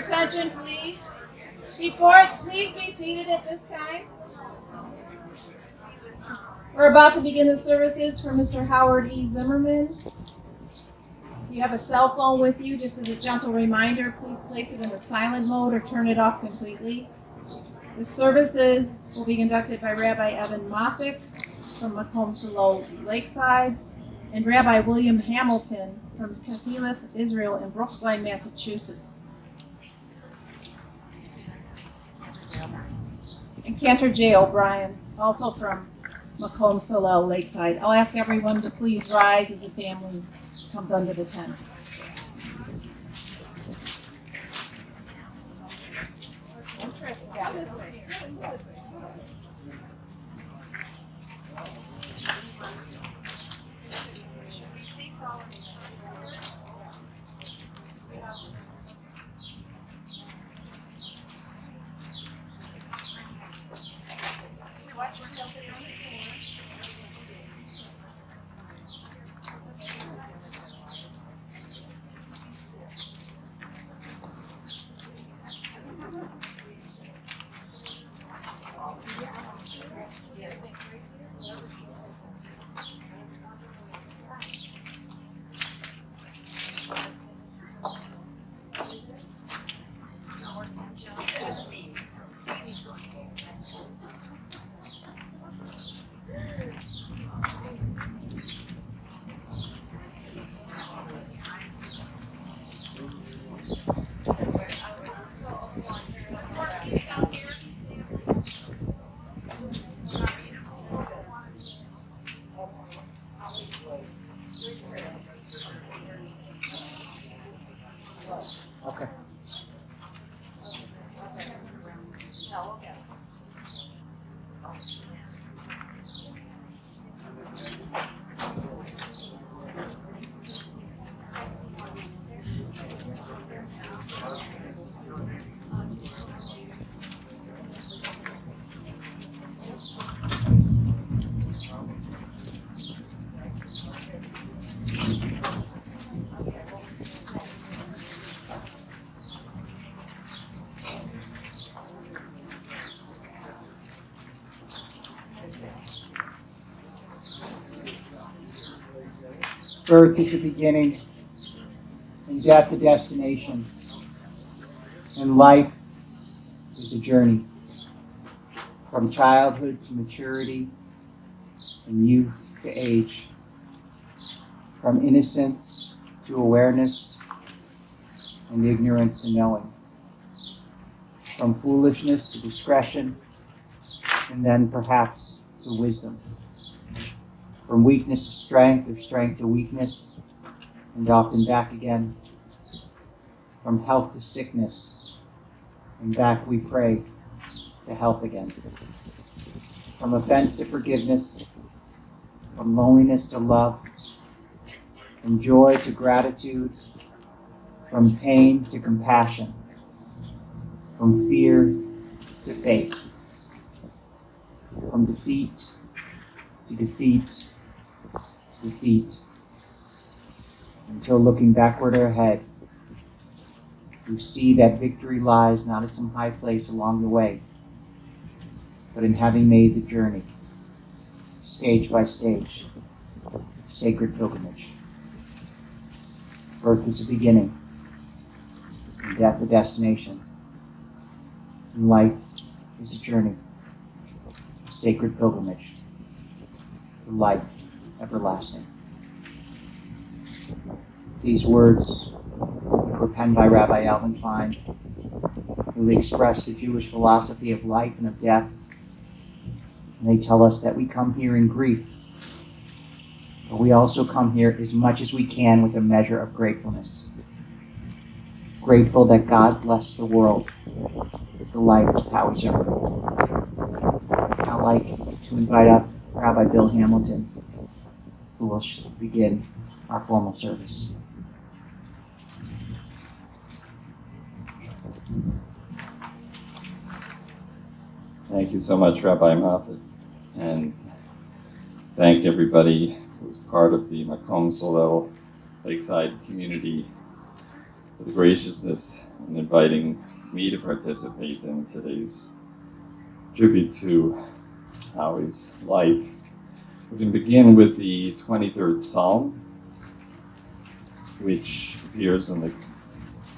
attention, please. Before, please be seated at this time. We're about to begin the services for Mr. Howard E. Zimmerman. If you have a cell phone with you, just as a gentle reminder, please place it in the silent mode or turn it off completely. The services will be conducted by Rabbi Evan Moffick from Macomb Solo Lakeside and Rabbi William Hamilton from Kahileth Israel in Brookline, Massachusetts. And Cantor J. O'Brien, also from Macomb Solo Lakeside. I'll ask everyone to please rise as the family comes under the tent. Okay. Birth is a beginning, and death a destination, and life is a journey from childhood to maturity, and youth to age, from innocence to awareness, and ignorance to knowing, from foolishness to discretion, and then perhaps to wisdom. From weakness to strength, or strength to weakness, and often back again. From health to sickness, and back we pray to health again. From offense to forgiveness, from loneliness to love, from joy to gratitude, from pain to compassion, from fear to faith, from defeat to defeat, until looking backward or ahead, we see that victory lies not at some high place along the way, but in having made the journey, stage by stage, sacred pilgrimage. Birth is a beginning, and death a destination, and life is a journey, a sacred pilgrimage, to life everlasting. These words were penned by Rabbi Alvin Fine, who express the Jewish philosophy of life and of death. And they tell us that we come here in grief, but we also come here as much as we can with a measure of gratefulness. Grateful that God blessed the world with the life of Howard Zimmerman. I'd like to invite up Rabbi Bill Hamilton, who will begin our formal service. Thank you so much, Rabbi Moffat, and thank everybody who was part of the Macomb Solo Lakeside community for the graciousness in inviting me to participate in today's tribute to Howie's life. We can begin with the 23rd Psalm, which appears on the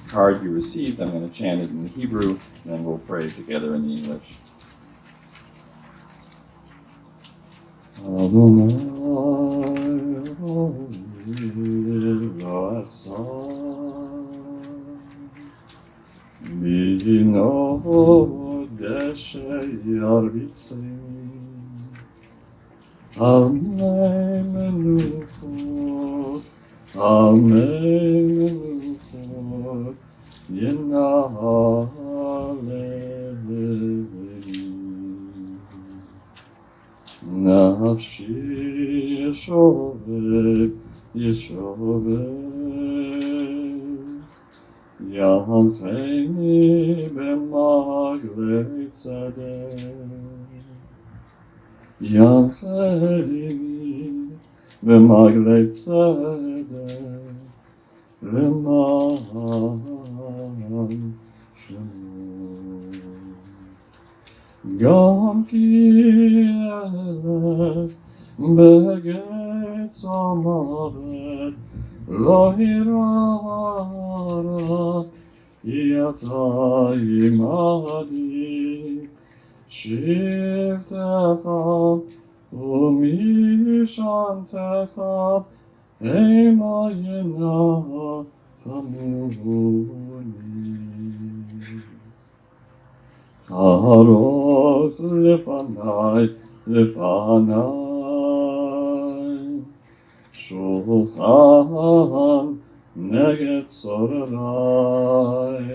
card you received. I'm going to chant it in Hebrew, and then we'll pray together in English. Nafshi yeshoveh, Yancheni b'maglei tzedek, Yancheni b'maglei tzedek, L'man shemo. Gam ki elech b'getz ha'mavet, lo hirara, yata imadi, shivtecha umishantecha, ema yenachamuni. Taroch lefanai, shulchan neged sorerai,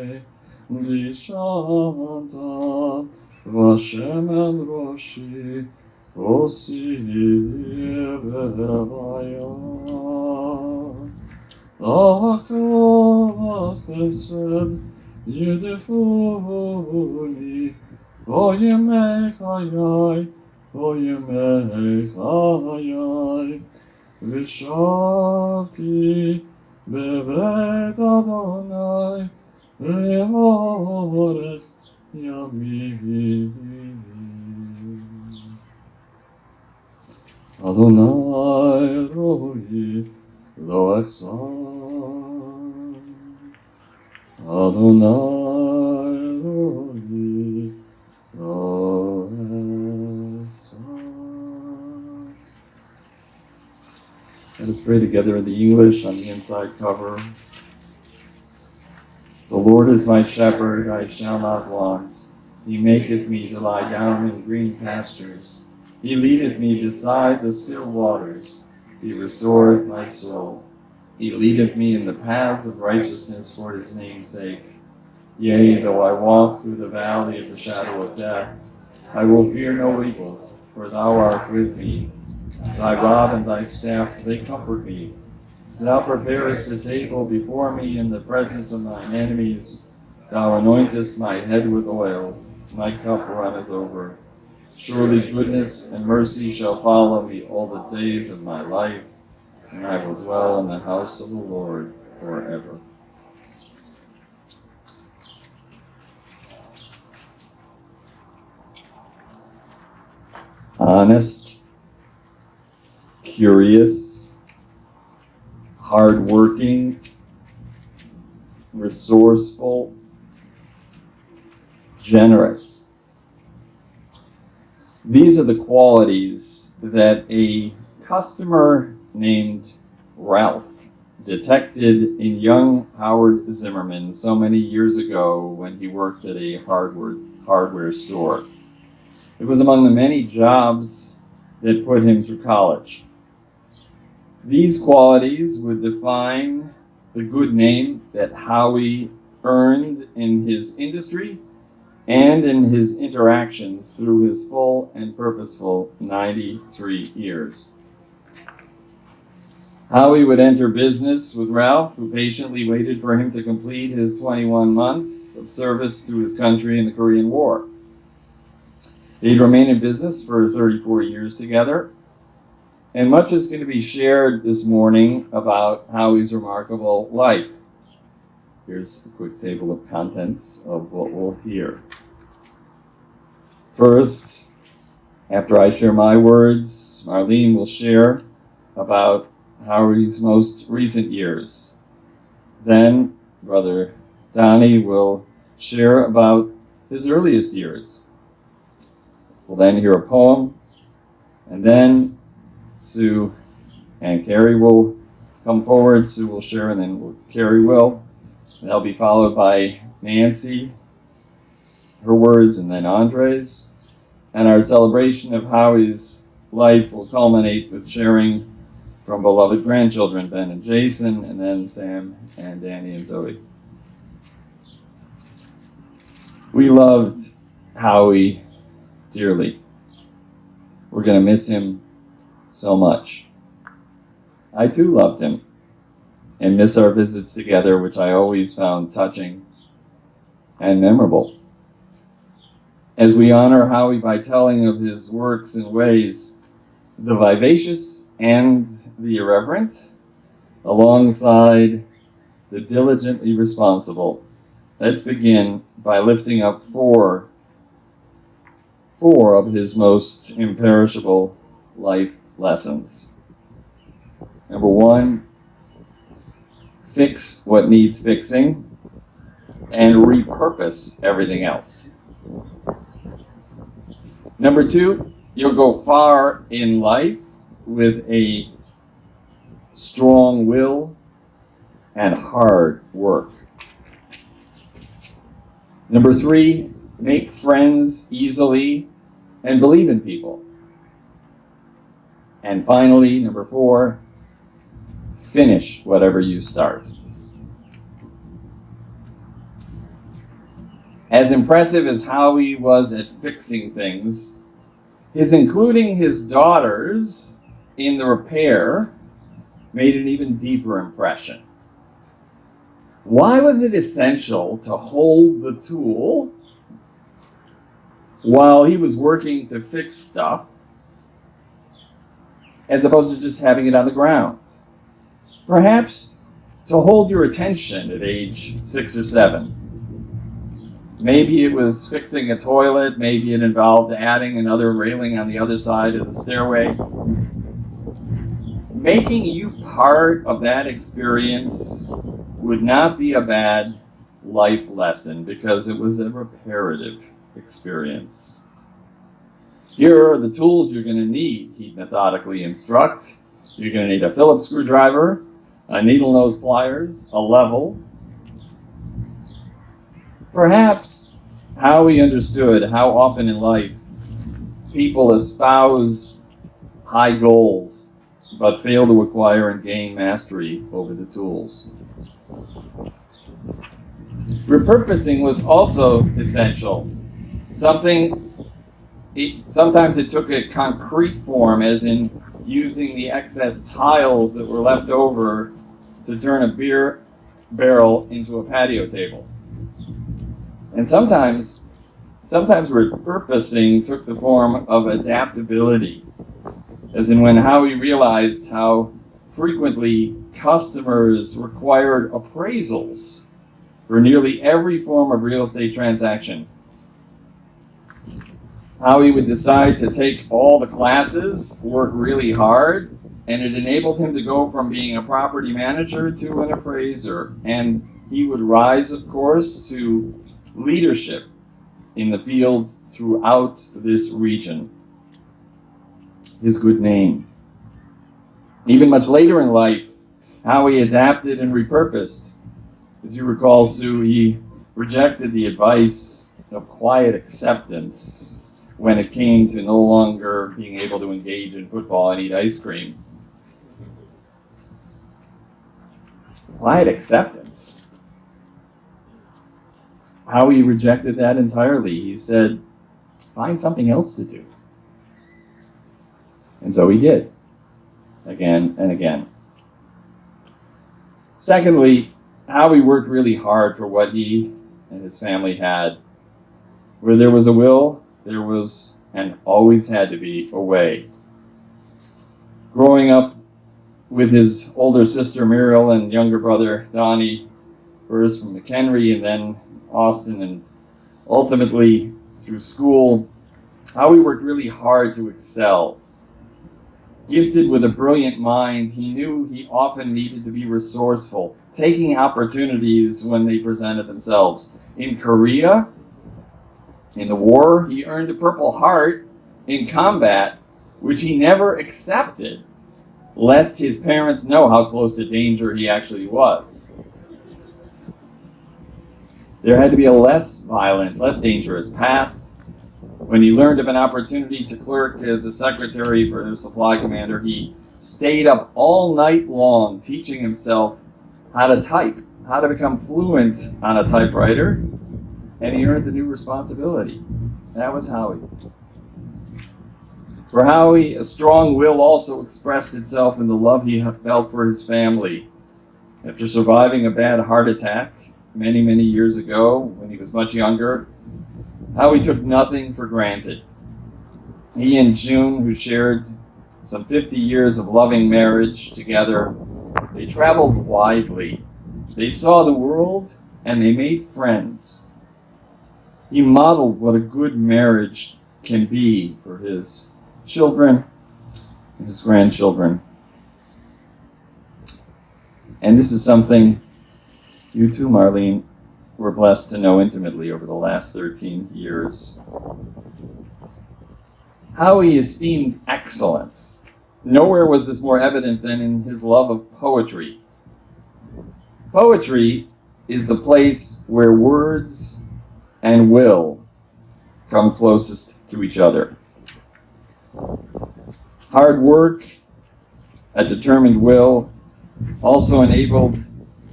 dishanta vashemen roshi, osir v'raya. Ach chesed yedefuni, oyemei chayai, v'shavti bebet Adonai, le'orech yamim. Adonai roi lo echzan, Adonai roi lo echzan. Let us pray together in the English on the inside cover. The Lord is my shepherd, I shall not want. He maketh me to lie down in green pastures. He leadeth me beside the still waters. He restoreth my soul. He leadeth me in the paths of righteousness for his name's sake. Yea, though I walk through the valley of the shadow of death, I will fear no evil, for thou art with me. Thy rod and thy staff, they comfort me. Thou preparest a table before me in the presence of mine enemies. Thou anointest my head with oil. My cup runneth over. Surely goodness and mercy shall follow me all the days of my life, and I will dwell in the house of the Lord forever. Honest, curious, hardworking, resourceful, generous. These are the qualities that a customer named Ralph detected in young Howard Zimmerman so many years ago when he worked at a hardware store. It was among the many jobs that put him through college. These qualities would define the good name that Howie earned in his industry and in his interactions through his full and purposeful 93 years. Howie would enter business with Ralph, who patiently waited for him to complete his 21 months of service to his country in the Korean War. They'd remain in business for 34 years together, and much is going to be shared this morning about Howie's remarkable life. Here's a quick table of contents of what we'll hear. First, after I share my words, Marlene will share about Howie's most recent years. Then, Brother Donnie will share about his earliest years. We'll then hear a poem, and then Sue and Cary will come forward. Sue will share, and then Cary will. And that'll be followed by Nancy, her words, and then Andrei's. And our celebration of Howie's life will culminate with sharing from beloved grandchildren, Ben and Jason, and then Sam and Danny and Zoe. We loved Howie dearly. We're going to miss him so much. I too loved him and miss our visits together, which I always found touching and memorable. As we honor Howie by telling of his works and ways, the vivacious and the irreverent, alongside the diligently responsible, let's begin by lifting up four of his most imperishable life lessons. Number one, fix what needs fixing and repurpose everything else. Number two, you'll go far in life with a strong will and hard work. Number three, make friends easily and believe in people. And finally, number four, finish whatever you start. As impressive as Howie was at fixing things, his including his daughters in the repair made an even deeper impression. Why was it essential to hold the tool while he was working to fix stuff, as opposed to just having it on the ground? Perhaps to hold your attention at age 6 or 7. Maybe it was fixing a toilet, maybe it involved adding another railing on the other side of the stairway. Making you part of that experience would not be a bad life lesson because it was a reparative experience. Here are the tools you're going to need, he'd methodically instruct. You're going to need a Phillips screwdriver, a needle nose pliers, a level. Perhaps Howie understood how often in life people espouse high goals but fail to acquire and gain mastery over the tools. Repurposing was also essential. Sometimes it took a concrete form, as in using the excess tiles that were left over to turn a beer barrel into a patio table. And sometimes repurposing took the form of adaptability, as in when Howie realized how frequently customers required appraisals for nearly every form of real estate transaction. Howie would decide to take all the classes, work really hard, and it enabled him to go from being a property manager to an appraiser. And he would rise, of course, to leadership in the field throughout this region. His good name. Even much later in life, Howie adapted and repurposed. As you recall, Sue, he rejected the advice of quiet acceptance when it came to no longer being able to engage in football and eat ice cream. Quiet acceptance. Howie rejected that entirely. He said, find something else to do. And so he did, again and again. Secondly, Howie worked really hard for what he and his family had. Where there was a will, there was and always had to be a way. Growing up with his older sister Muriel and younger brother Donnie, first from Mchenry and then Austin, and ultimately through school. Howie worked really hard to excel. Gifted with a brilliant mind, he knew he often needed to be resourceful, taking opportunities when they presented themselves. In Korea, in the war, he earned a Purple Heart in combat, which he never accepted, lest his parents know how close to danger he actually was. There had to be a less violent, less dangerous path. When he learned of an opportunity to clerk as a secretary for the supply commander, he stayed up all night long teaching himself how to type, how to become fluent on a typewriter, and he earned the new responsibility. That was Howie. For Howie, a strong will also expressed itself in the love he felt for his family. After surviving a bad heart attack many, many years ago, when he was much younger, Howie took nothing for granted. He and June, who shared some 50 years of loving marriage together, they traveled widely. They saw the world and they made friends. He modeled what a good marriage can be for his children and his grandchildren. And this is something you too, Marlene, were blessed to know intimately over the last 13 years. Howie esteemed excellence. Nowhere was this more evident than in his love of poetry. Poetry is the place where words and will come closest to each other. Hard work, a determined will, also enabled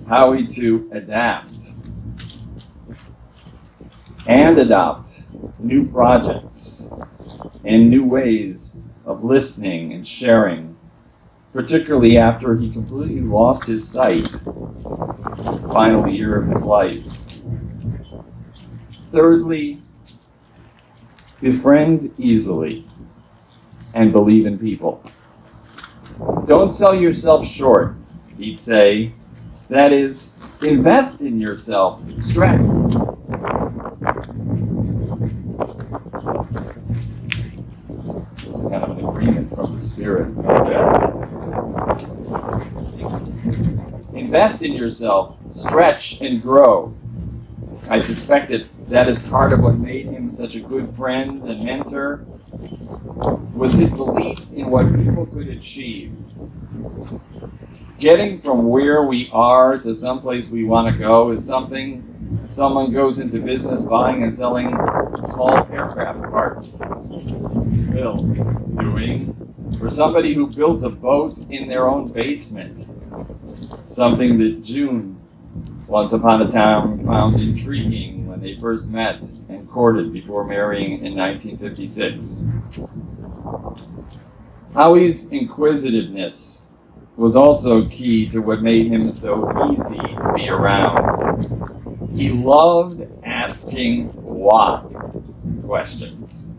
Howie to adapt and adopt new projects and new ways of listening and sharing, particularly after he completely lost his sight the final year of his life. Thirdly, befriend easily and believe in people. Don't sell yourself short, he'd say. That is, invest in yourself, stretch. It's kind of an agreement from the spirit. Invest in yourself, stretch and grow. I suspect that is part of what made him such a good friend and mentor, was his belief in what people could achieve. Getting from where we are to someplace we want to go is something someone goes into business buying and selling small aircraft parts. Bill doing for somebody who builds a boat in their own basement. Something that June, once upon a time, found intriguing when they first met and courted before marrying in 1956. Howie's inquisitiveness was also key to what made him so easy to be around. He loved asking why questions.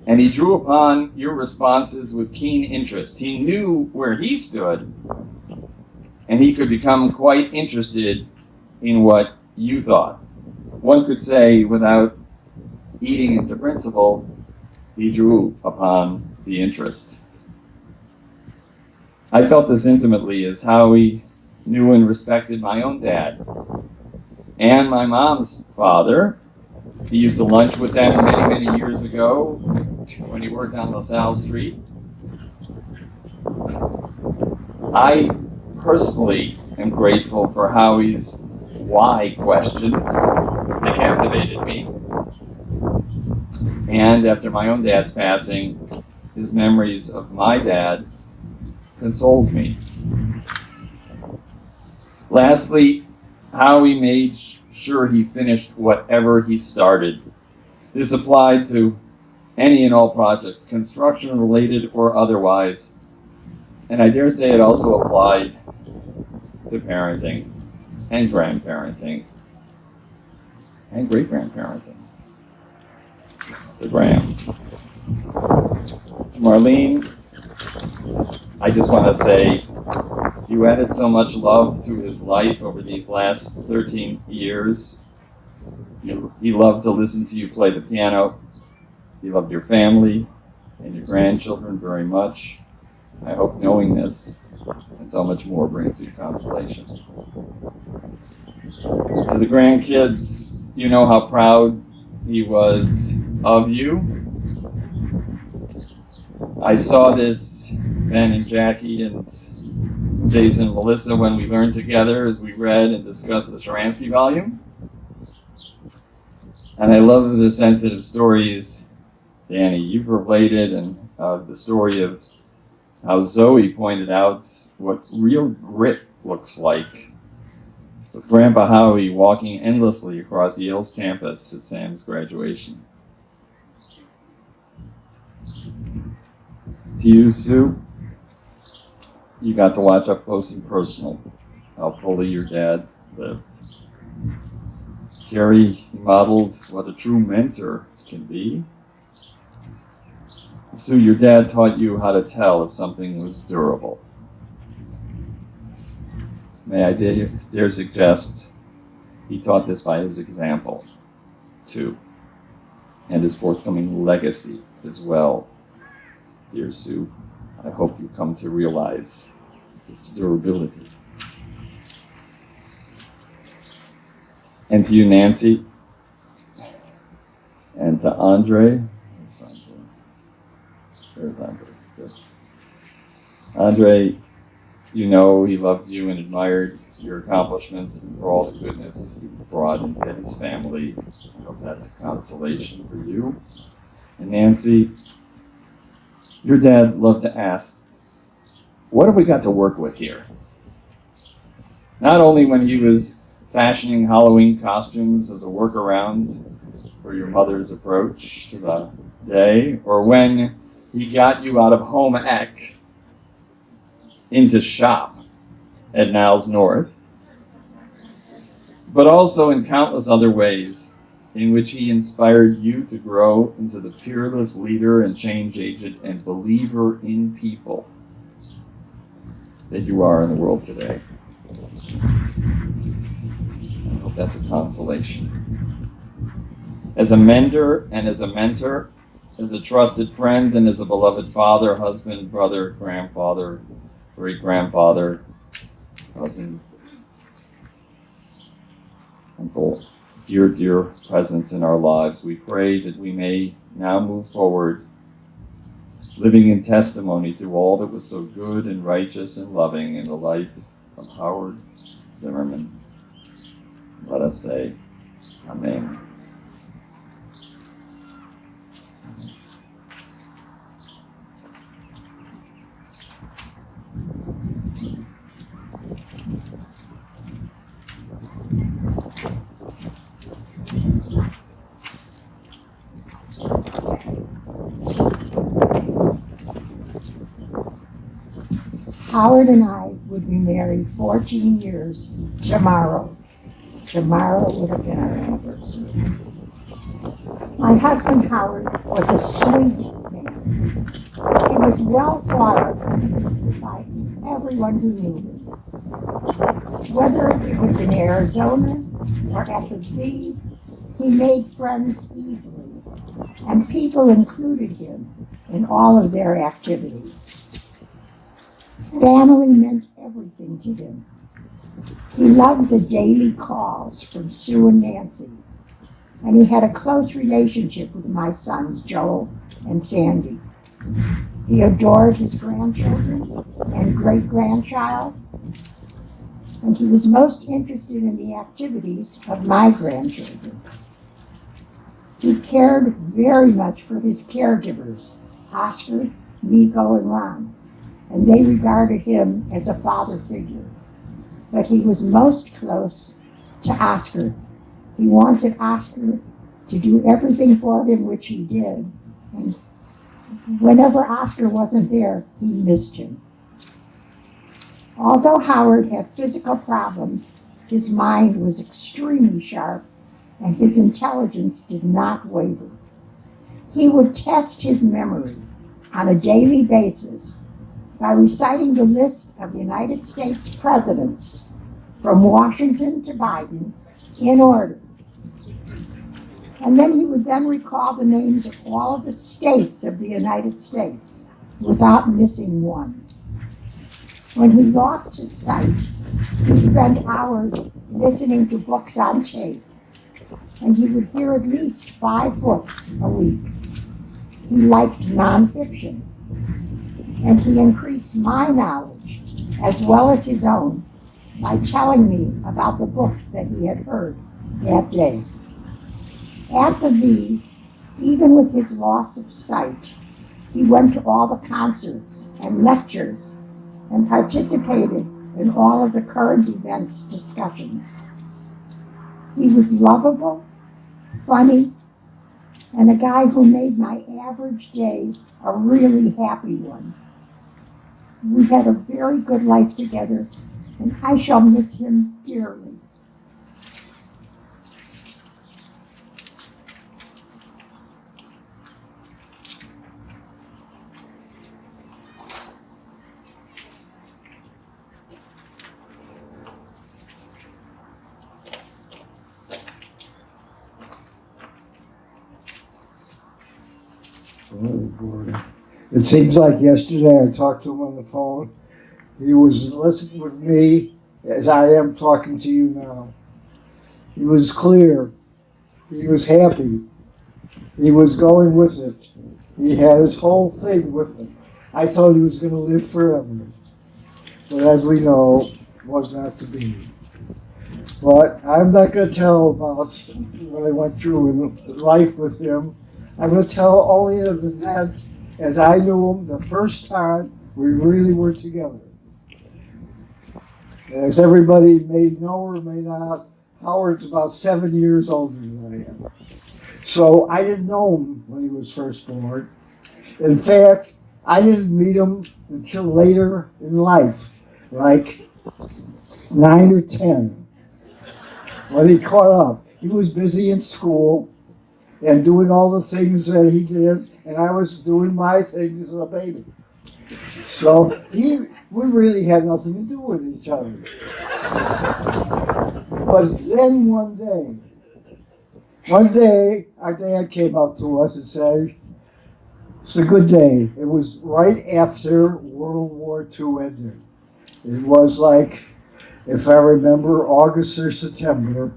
And he drew upon your responses with keen interest. He knew where he stood, and he could become quite interested in what you thought. One could say, without eating into principle, he drew upon the interest. I felt this intimately as Howie knew and respected my own dad and my mom's father. He used to lunch with them many, many years ago when he worked on LaSalle Street. I personally am grateful for Howie's why questions. They captivated me. And after my own dad's passing, his memories of my dad consoled me. Lastly, Howie made sure he finished whatever he started. This applied to any and all projects, construction related or otherwise. And I dare say it also applied to parenting and grandparenting and great-grandparenting. To Graham. To Marlene, I just want to say You added so much love to his life over these last 13 years. He loved to listen to you play the piano. He loved your family and your grandchildren very much. I hope knowing this and so much more brings you consolation. To the grandkids, you know how proud he was of you. I saw this, Ben and Jackie and Jason and Melissa, when we learned together as we read and discussed the Sharansky volume. And I love the sensitive stories, Danny, you've related, and the story of how Zoe pointed out what real grit looks like, with Grandpa Howie walking endlessly across Yale's campus at Sam's graduation. To you, Sue, you got to watch up close and personal how fully your dad lived. Cary, he modeled what a true mentor can be. Sue, your dad taught you how to tell if something was durable. May I dare suggest he taught this by his example, too, and his forthcoming legacy as well. Dear Sue, I hope you come to realize its durability. And to you, Nancy, and to Andrei. There's Andrei. Good. Andrei, you know he loved you and admired your accomplishments and for all the goodness you brought into his family. I hope that's a consolation for you. And Nancy, your dad loved to ask, what have we got to work with here? Not only when he was fashioning Halloween costumes as a workaround for your mother's approach to the day, or when he got you out of home ec into shop at Niles North, but also in countless other ways in which he inspired you to grow into the fearless leader and change agent and believer in people that you are in the world today. I hope that's a consolation. As a mentor and as a mentor, as a trusted friend and as a beloved father, husband, brother, grandfather, great-grandfather, cousin, uncle, dear, dear presence in our lives, we pray that we may now move forward, living in testimony to all that was so good and righteous and loving in the life of Howard Zimmerman. Let us say, Amen. Howard and I would be married 14 years tomorrow. Tomorrow would have been our anniversary. My husband Howard was a sweet man. He was well thought of by everyone who knew him. Whether it was in Arizona or at the V, he made friends easily, and people included him in all of their activities. Family meant everything to him. He loved the daily calls from Sue and Nancy, and he had a close relationship with my sons, Joel and Sandy. He adored his grandchildren and great-grandchild, and he was most interested in the activities of my grandchildren. He cared very much for his caregivers, Oscar, Nico, and Ron, and they regarded him as a father figure. But he was most close to Oscar. He wanted Oscar to do everything for him, which he did. And whenever Oscar wasn't there, he missed him. Although Howard had physical problems, his mind was extremely sharp and his intelligence did not waver. He would test his memory on a daily basis by reciting the list of United States presidents from Washington to Biden in order. And then he would then recall the names of all of the states of the United States without missing one. When he lost his sight, he spent hours listening to books on tape, and he would hear at least 5 books a week. He liked nonfiction, and he increased my knowledge as well as his own by telling me about the books that he had heard that day. At the V, even with his loss of sight, he went to all the concerts and lectures and participated in all of the current events discussions. He was lovable, funny, and a guy who made my average day a really happy one. We had a very good life together, and I shall miss him dearly. It seems like yesterday I talked to him on the phone. He was listening with me as I am talking to you now. He was clear. He was happy. He was going with it. He had his whole thing with him. I thought he was going to live forever. But as we know, was not to be. But I'm not going to tell about what I went through in life with him. I'm going to tell only of the events as I knew him the first time we really were together. As everybody may know or may not, Howard's about 7 years older than I am. So I didn't know him when he was first born. In fact, I didn't meet him until later in life, like 9 or 10, when he caught up. He was busy in school and doing all the things that he did, and I was doing my things as a baby. So we really had nothing to do with each other. But then one day, our dad came up to us and said, "It's a good day." It was right after World War II ended. It was like, if I remember, August or September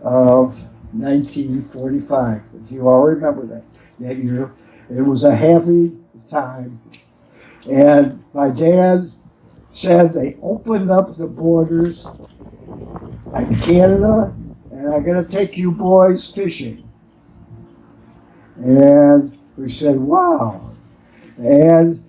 of 1945, if you all remember that year. It was a happy time. And my dad said they opened up the borders in Canada, and I'm going to take you boys fishing. And we said, wow. And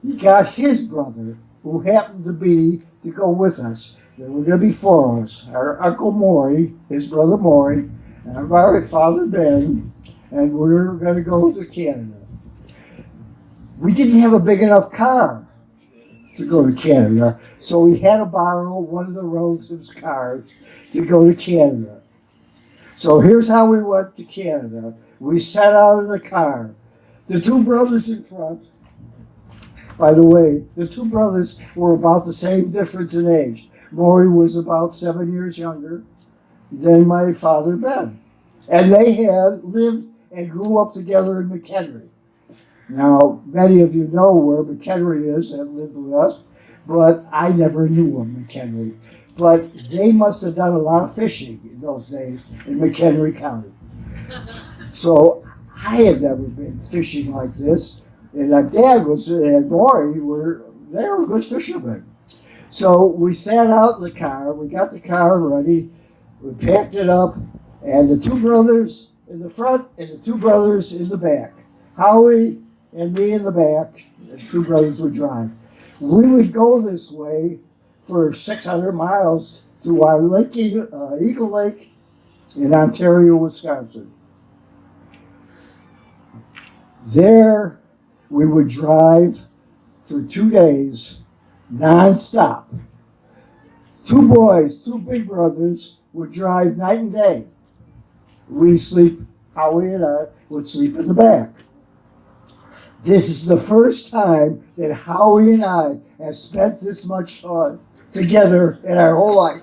he got his brother, who happened to go with us. There were going to be 4 of us. Our Uncle Maury, his brother Maury, and our father Ben, and we were going to go to Canada. We didn't have a big enough car to go to Canada, so we had to borrow one of the relatives' cars to go to Canada. So here's how we went to Canada. We sat out in the car. The 2 brothers in front, by the way, the 2 brothers were about the same difference in age. Maury was about 7 years younger than my father Ben. And they had lived and grew up together in Mchenry. Now, many of you know where Mchenry is that lived with us, but I never knew of Mchenry. But they must have done a lot of fishing in those days in Mchenry County. So I had never been fishing like this. And my dad and Maury they were good fishermen. So we sat out in the car, we got the car ready, we packed it up, and the 2 brothers in the front and the 2 brothers in the back. Howie and me in the back, the 2 brothers would drive. We would go this way for 600 miles to our Lake Eagle Lake in Ontario, Wisconsin. There we would drive for 2 days, non-stop. 2 boys, 2 big brothers, would drive night and day. Howie and I would sleep in the back. This is the first time that Howie and I have spent this much time together in our whole life.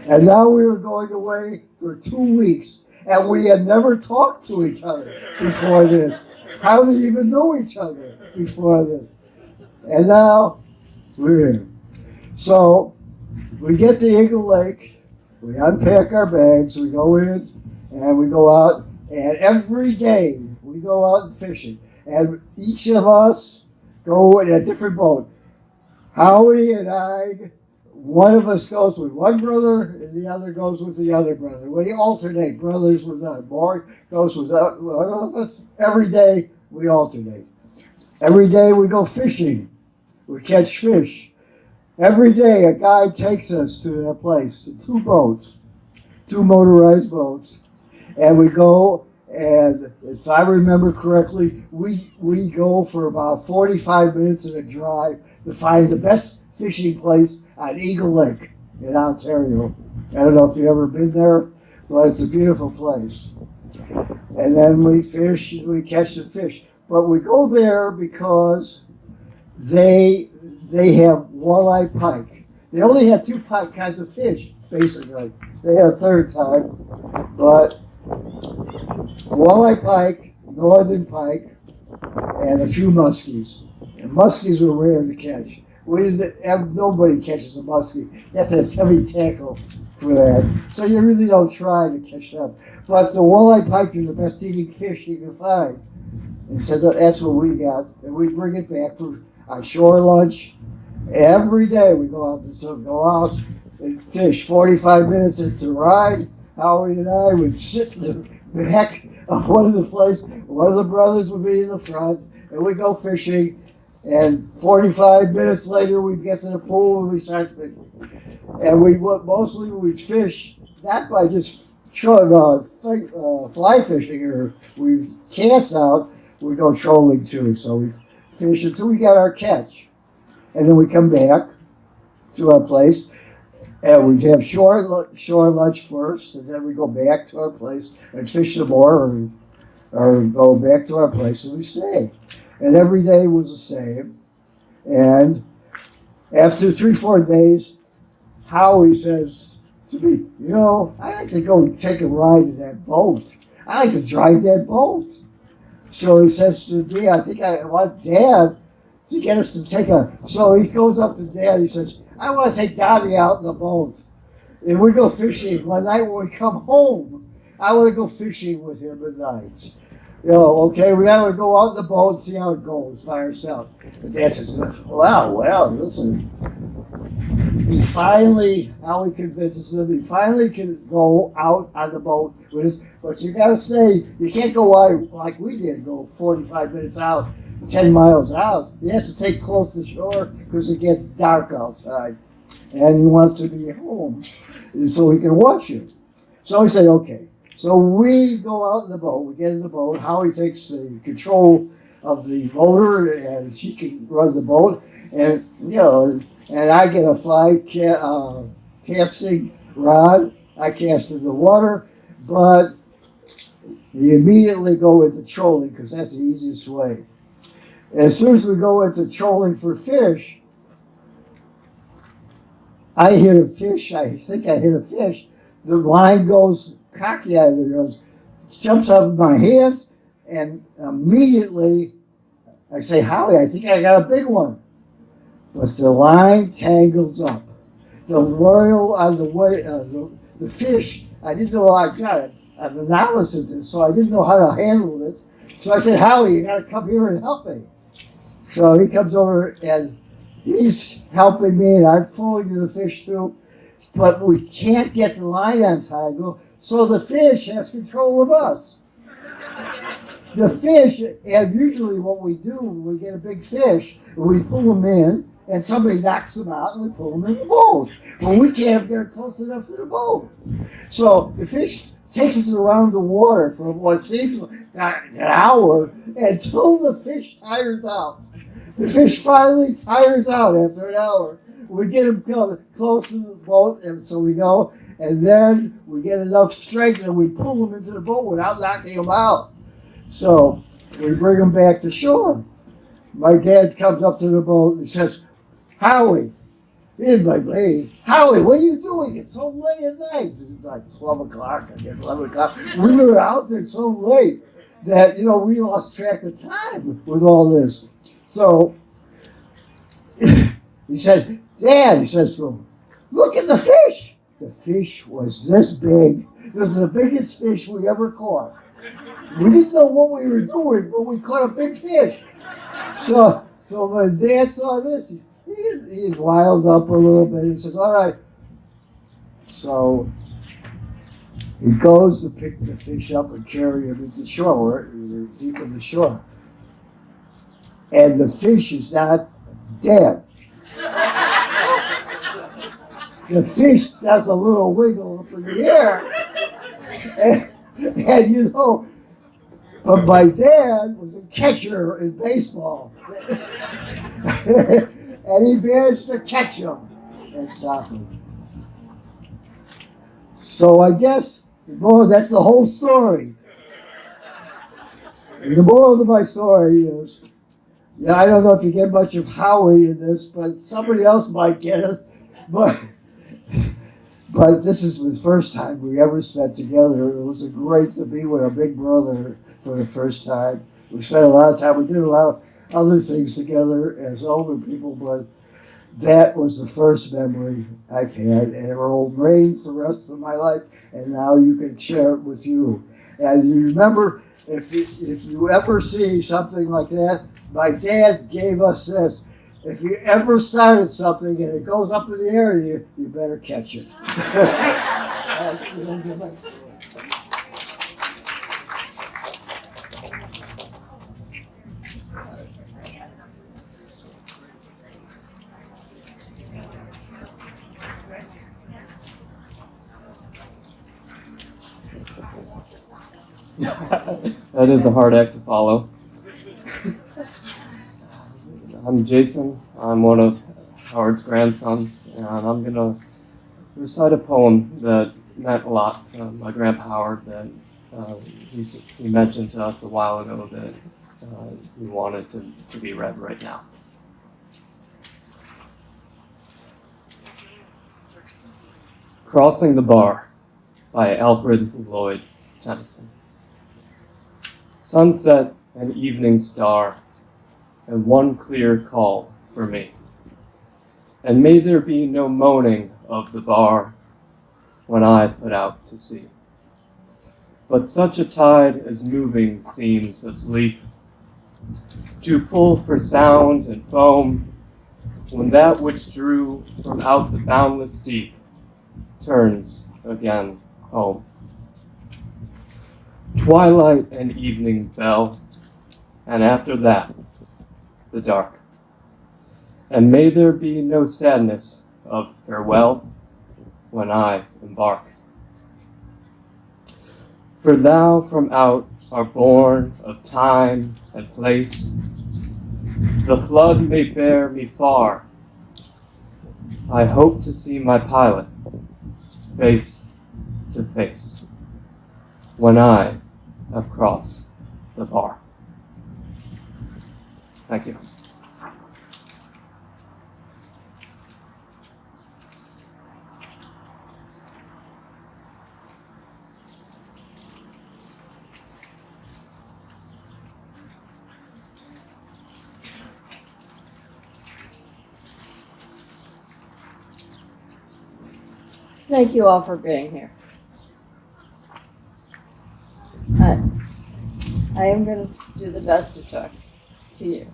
And now we were going away for 2 weeks, and we had never talked to each other before this. How did we even know each other before this? And now we're here. So we get to Eagle Lake, we unpack our bags, we go in, and we go out, and every day we go out fishing. And each of us go in a different boat. Howie and I, one of us goes with one brother, and the other goes with the other brother. We alternate brothers with us. Boy goes with one of us. Every day we alternate. Every day we go fishing. We catch fish. Every day a guide takes us to that place. 2 boats, 2 motorized boats, and we go. And if I remember correctly, we go for about 45 minutes in a drive to find the best fishing place on Eagle Lake in Ontario. I don't know if you've ever been there, but it's a beautiful place. And then we fish and we catch the fish. But we go there because they have walleye pike. They only have 2 kinds of fish, basically. They have a third type, but walleye pike, northern pike, and a few muskies. And muskies were rare to catch. Nobody catches a muskie. You have to have heavy tackle for that. So you really don't try to catch them. But the walleye pike is the best eating fish you can find. And so that's what we got. And we bring it back for our shore lunch. Every day we go out and fish. 45 minutes into ride. Howie and I would sit in the back of one of the places. One of the brothers would be in the front, and we'd go fishing. And 45 minutes later, we'd get to the pool and we start fishing. And we'd fish not by just fly fishing or we cast out. We go trolling too. So we fish until we got our catch, and then we come back to our place. And we'd have shore lunch first, and then we go back to our place and fish some more, or go back to our place and we stay. And every day was the same. And after 3-4 days, Howie says to me, I like to go take a ride in that boat. I like to drive that boat. So he says to me, I think I want Dad to get us to take so he goes up to Dad, he says, I want to take Daddy out in the boat. And we go fishing. One night when we come home, I want to go fishing with him at night. Okay, we got to go out in the boat and see how it goes by ourselves. But Dad says, well, listen. Howie convinces him, he finally can go out on the boat with us. But you got to stay, you can't go out like we did, go 45 minutes out. 10 miles out, you have to take close to shore because it gets dark outside. And you want to be home so he can watch you. So we say, okay. So we go out in the boat, we get in the boat. Howie takes the control of the motor and she can run the boat. And, and I get a fly casting rod. I cast in the water, but you immediately go into trolling because that's the easiest way. As soon as we go into trolling for fish, I hit a fish. I think I hit a fish. The line goes cocky out of it, jumps out of my hands, and immediately I say, Howie, I think I got a big one. But the line tangles up. The royal on the way, the fish, I didn't know I got it. I'm a novice at this, so I didn't know how to handle it. So I said, Howie, you got to come here and help me. So he comes over and he's helping me, and I'm pulling the fish through. But we can't get the line untangled, so the fish has control of us. The fish, and usually what we do when we get a big fish, we pull them in, and somebody knocks them out, and we pull them in the boat. But we can't get close enough to the boat. So the fish takes us around the water for what seems like an hour until the fish tires out. The fish finally tires out after an hour. We get him close to the boat, and so we go, and then we get enough strength and we pull him into the boat without knocking him out. So We bring them back to shore. My dad comes up to the boat and says, Howie, here's my blade. Howie, what are you doing? It's so late at night. It's like 12 o'clock, I guess, 11 o'clock. We were out there so late that, we lost track of time with all this. So he says, Dad, he says to him, look at the fish. The fish was this big. It was the biggest fish we ever caught. We didn't know what we were doing, but we caught a big fish. So my dad saw this. He wild up a little bit. He says, all right. So he goes to pick the fish up and carry him into shore. We're deep in the shore. And the fish is not dead. The fish does a little wiggle up in the air. And but my dad was a catcher in baseball. And he managed to catch him at soccer. So I guess that's the whole story. And the moral of my story is, I don't know if you get much of Howie in this, but somebody else might get it. But this is the first time we ever spent together. It was great to be with a big brother for the first time. We spent a lot of time. We did a lot of other things together as older people, but that was the first memory I've had, and it will reign for the rest of my life. And now you can share it with you. And you remember, if you ever see something like that, my dad gave us this. If you ever started something and it goes up in the air, you better catch it. That is a hard act to follow. I'm Jason. I'm one of Howard's grandsons, and I'm going to recite a poem that meant a lot to my grandpa Howard that he mentioned to us a while ago that he wanted to be read right now. Crossing the Bar by Alfred, Lloyd, Jensen. Sunset and evening star, and one clear call for me. And may there be no moaning of the bar when I put out to sea. But such a tide as moving seems asleep, too full for sound and foam, when that which drew from out the boundless deep turns again home. Twilight and evening fell, and after that, the dark. And may there be no sadness of farewell when I embark. For thou from out are born of time and place. The flood may bear me far. I hope to see my pilot face to face when I have crossed the bar. Thank you. Thank you all for being here. I am going to do the best to talk to you.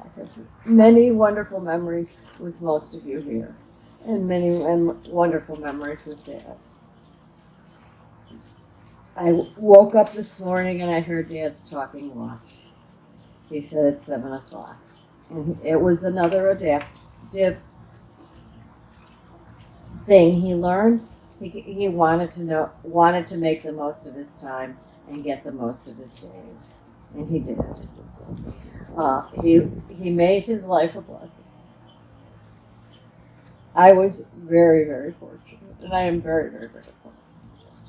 I have many wonderful memories with most of you here, and many wonderful memories with Dad. I woke up this morning and I heard Dad's talking watch. He said it's 7 o'clock. And it was another adaptive thing he learned. He wanted to make the most of his time and get the most of his days, and he did. He made his life a blessing. I was very, very fortunate, and I am very, very grateful.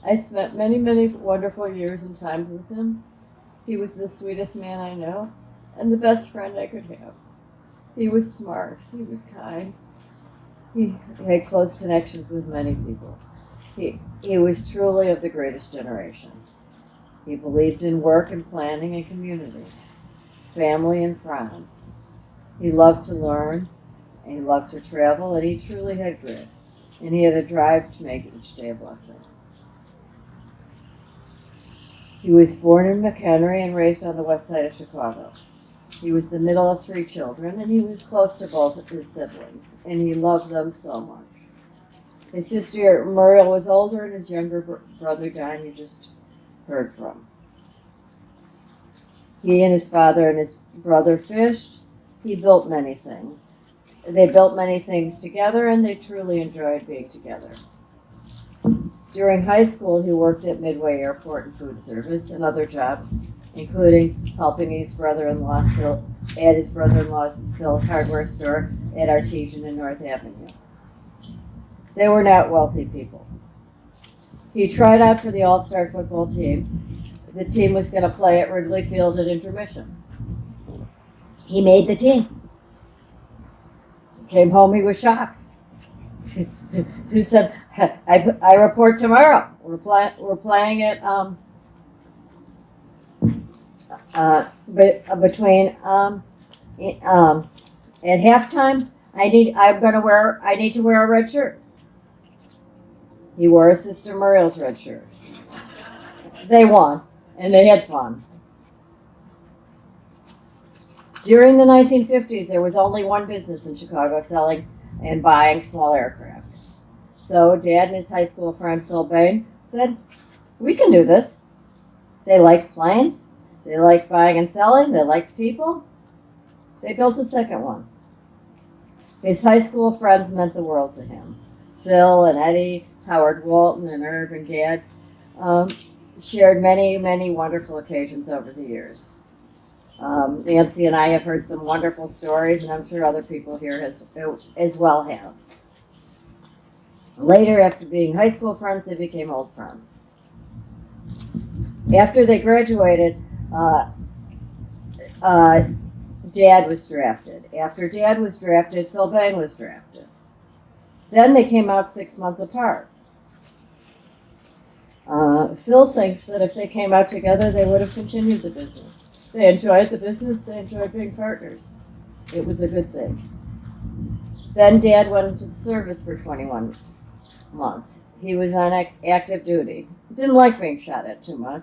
I spent many, many wonderful years and times with him, He was the sweetest man I know and the best friend I could have. He was smart. He was kind. He had close connections with many people. He was truly of the greatest generation. He believed in work and planning and community, family and friends. He loved to learn, and he loved to travel, and he truly had grit, and he had a drive to make each day a blessing. He was born in Mchenry and raised on the west side of Chicago. He was the middle of 3 children, and he was close to both of his siblings, and he loved them so much. His sister Muriel was older, and his younger brother Don you just heard from. He and his father and his brother fished. He built many things. They built many things together, and they truly enjoyed being together. During high school, he worked at Midway Airport and food service and other jobs, including helping his brother-in-law at his brother-in-law's Phil's hardware store at Artesian and North Avenue. They were not wealthy people. He tried out for the All-Star football team. The team was going to play at Wrigley Field at intermission. He made the team. Came home, he was shocked. He said, I report tomorrow. We're playing it between at halftime. I need to wear a red shirt. He wore his sister Muriel's red shirt. They won, and they had fun. During the 1950s, there was only one business in Chicago selling and buying small aircraft. So Dad and his high school friend Phil Bain said, we can do this. They liked planes. They liked buying and selling. They liked people. They built a second one. His high school friends meant the world to him. Phil and Eddie, Howard Walton and Herb and Dad shared many, many wonderful occasions over the years. Nancy and I have heard some wonderful stories, and I'm sure other people here as well have. Later, after being high school friends, they became old friends. After they graduated, Dad was drafted. After Dad was drafted, Phil Bain was drafted. Then they came out 6 months apart. Phil thinks that if they came out together, they would have continued the business. They enjoyed the business. They enjoyed being partners. It was a good thing. Then Dad went into the service for 21 months. He was on active duty. Didn't like being shot at too much.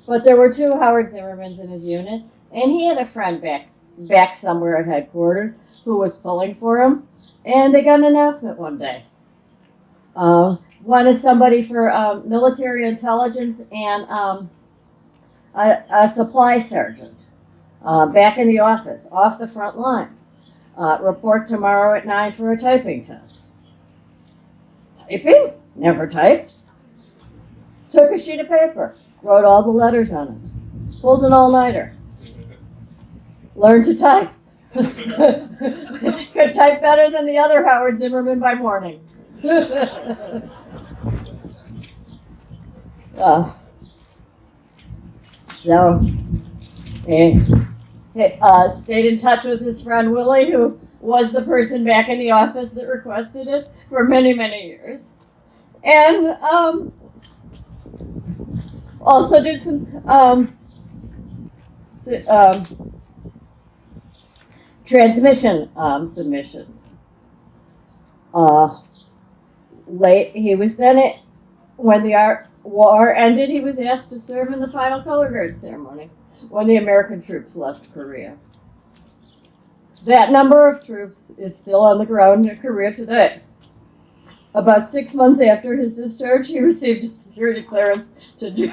But there were 2 Howard Zimmermans in his unit, and he had a friend back somewhere at headquarters who was pulling for him, and they got an announcement one day. Wanted somebody for military intelligence and a supply sergeant back in the office, off the front lines. Report tomorrow at 9 for a typing test. Typing? Never typed. Took a sheet of paper, wrote all the letters on it, pulled an all-nighter. Learned to type. Could type better than the other Howard Zimmerman by morning. So, he stayed in touch with his friend Willie, who was the person back in the office that requested it for many, many years. And also did some transmission submissions. He was then, when the war ended, he was asked to serve in the final color guard ceremony when the American troops left Korea. That number of troops is still on the ground in Korea today. About 6 months after his discharge, he received a security clearance to do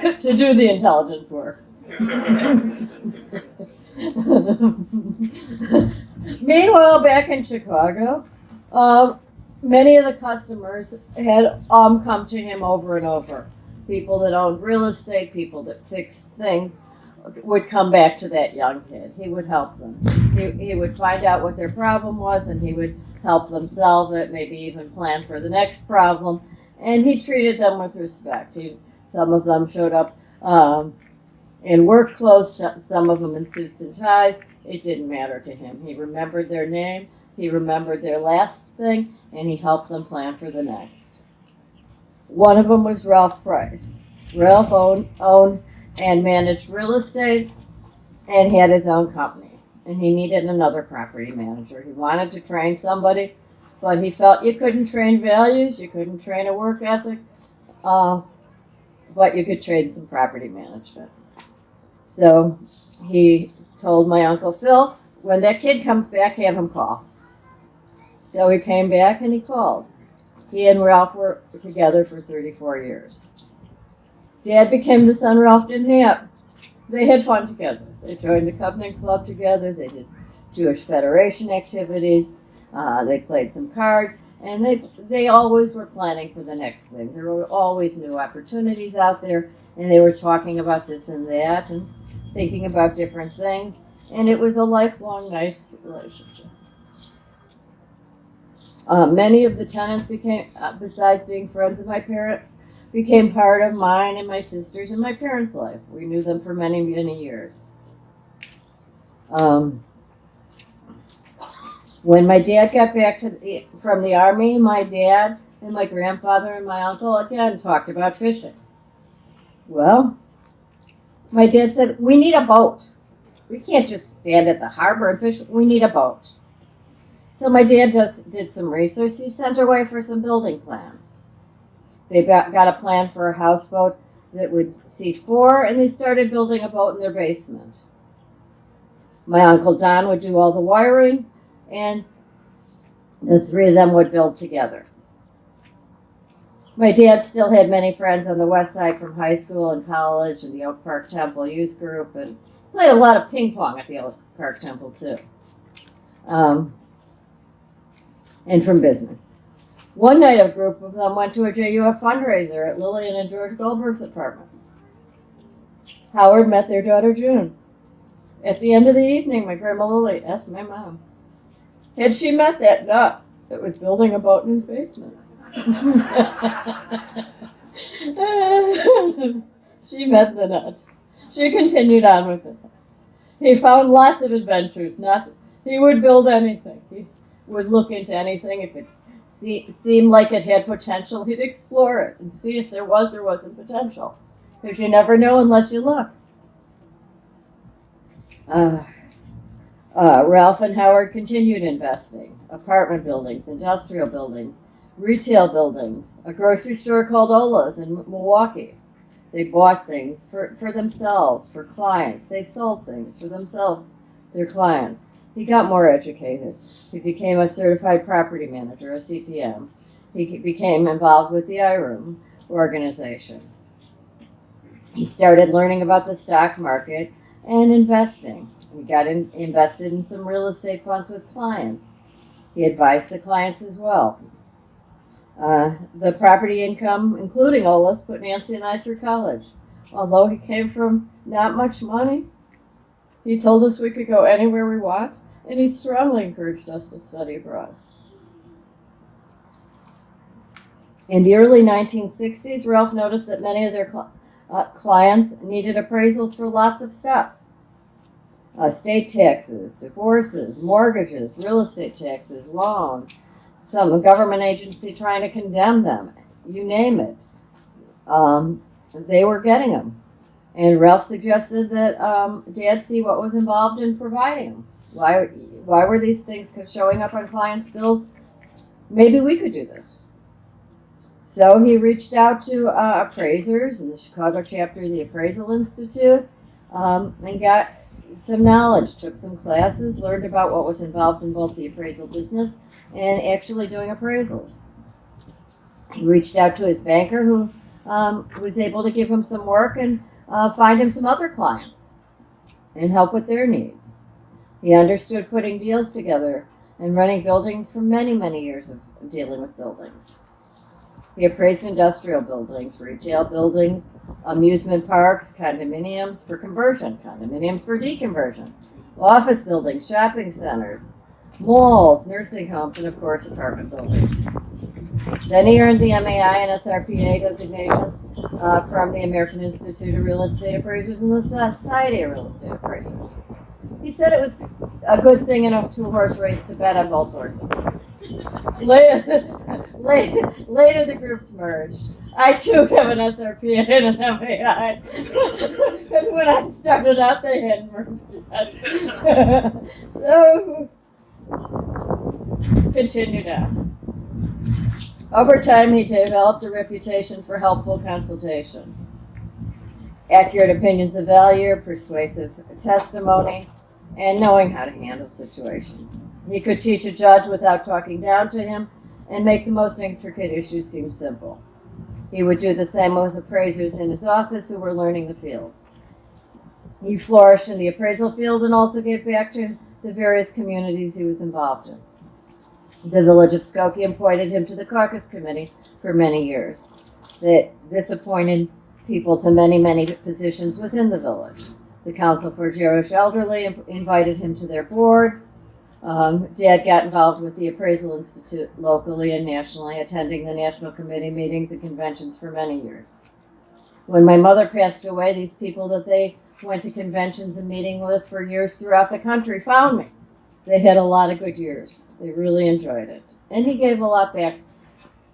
the intelligence work. Meanwhile, back in Chicago, many of the customers had come to him over and over. People that owned real estate, people that fixed things, would come back to that young kid. He would help them. He would find out what their problem was, and he would help them solve it, maybe even plan for the next problem. And he treated them with respect. Some of them showed up In work clothes, some of them in suits and ties. It didn't matter to him. He remembered their name, he remembered their last thing, and he helped them plan for the next. One of them was Ralph Price. Ralph owned and managed real estate and had his own company. And he needed another property manager. He wanted to train somebody, but he felt you couldn't train values, you couldn't train a work ethic, but you could train some property management. So he told my Uncle Phil, when that kid comes back, have him call. So he came back and he called. He and Ralph were together for 34 years. Dad became the son Ralph didn't have. They had fun together. They joined the Covenant Club together. They did Jewish Federation activities. They played some cards. And they always were planning for the next thing. There were always new opportunities out there. And they were talking about this and that and thinking about different things. And it was a lifelong, nice relationship. Many of the tenants became, besides being friends of my parent, became part of mine and my sister's and my parents' life. We knew them for many, many years. When my dad got back from the Army, my dad and my grandfather and my uncle again talked about fishing. Well, my dad said, we need a boat. We can't just stand at the harbor and fish. We need a boat. So my dad did some research. He sent away for some building plans. They got a plan for a houseboat that would seat 4, and they started building a boat in their basement. My Uncle Don would do all the wiring, and the three of them would build together. My dad still had many friends on the west side from high school and college and the Oak Park Temple youth group, and played a lot of ping pong at the Oak Park Temple too. And from business. One night a group of them went to a JUF fundraiser at Lillian and George Goldberg's apartment. Howard met their daughter June. At the end of the evening, my grandma Lily asked my mom, had she met that nut that was building a boat in his basement? She met the nut. She continued on with it. He found lots of adventures. He would build anything. He would look into anything. If it seemed like it had potential, he'd explore it and see if there was or wasn't potential. Because you never know unless you look. Ralph and Howard continued investing. Apartment buildings, industrial buildings, retail buildings, a grocery store called Ola's in Milwaukee. They bought things for themselves, for clients. They sold things for themselves, their clients. He got more educated. He became a certified property manager, a CPM. He became involved with the IROOM organization. He started learning about the stock market and investing. He got invested in some real estate funds with clients. He advised the clients as well. The property income, including Ola's, put Nancy and I through college. Although he came from not much money, he told us we could go anywhere we want, and he strongly encouraged us to study abroad. In the early 1960s, Ralph noticed that many of their clients needed appraisals for lots of stuff. State taxes, divorces, mortgages, real estate taxes, loans, some government agency trying to condemn them, you name it. They were getting them. And Ralph suggested that Dad see what was involved in providing them. Why were these things showing up on clients' bills? Maybe we could do this. So he reached out to appraisers in the Chicago chapter of the Appraisal Institute and got some knowledge, took some classes, learned about what was involved in both the appraisal business and actually doing appraisals. He reached out to his banker who was able to give him some work and find him some other clients and help with their needs. He understood putting deals together and running buildings for many, many years of dealing with buildings. He appraised industrial buildings, retail buildings, amusement parks, condominiums for conversion, condominiums for deconversion, office buildings, shopping centers, malls, nursing homes, and of course apartment buildings. Then he earned the MAI and SRPA designations from the American Institute of Real Estate Appraisers and the Society of Real Estate Appraisers. He said it was a good thing in a two-horse race to bet on both horses. Later the groups merged. I too have an SRPA and an MAI. Because when I started out, they hadn't merged yet. So, continued on. Over time, he developed a reputation for helpful consultation, accurate opinions of value, persuasive testimony, and knowing how to handle situations. He could teach a judge without talking down to him and make the most intricate issues seem simple. He would do the same with appraisers in his office who were learning the field. He flourished in the appraisal field and also gave back to the various communities he was involved in. The village of Skokie appointed him to the caucus committee for many years. This appointed people to many positions within the village. The Council for Jewish Elderly invited him to their board. Dad got involved with the Appraisal Institute locally and nationally, attending the National Committee meetings and conventions for many years. When my mother passed away, these people that they went to conventions and meeting with for years throughout the country found me. They had a lot of good years. They really enjoyed it. And he gave a lot back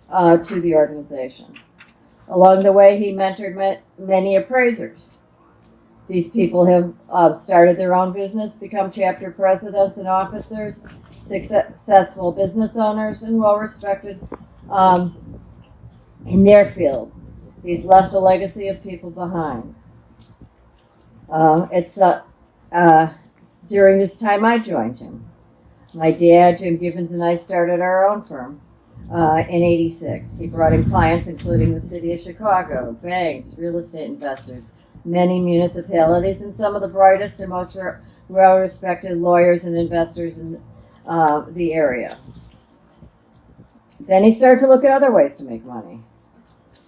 to the organization. Along the way, he mentored many appraisers. These people have started their own business, become chapter presidents and officers, successful business owners, and well-respected in their field. He's left a legacy of people behind. During this time, I joined him. My dad, Jim Gibbons, and I started our own firm in '86. He brought in clients including the city of Chicago, banks, real estate investors, many municipalities, and some of the brightest and most well-respected lawyers and investors in the area. Then he started to look at other ways to make money.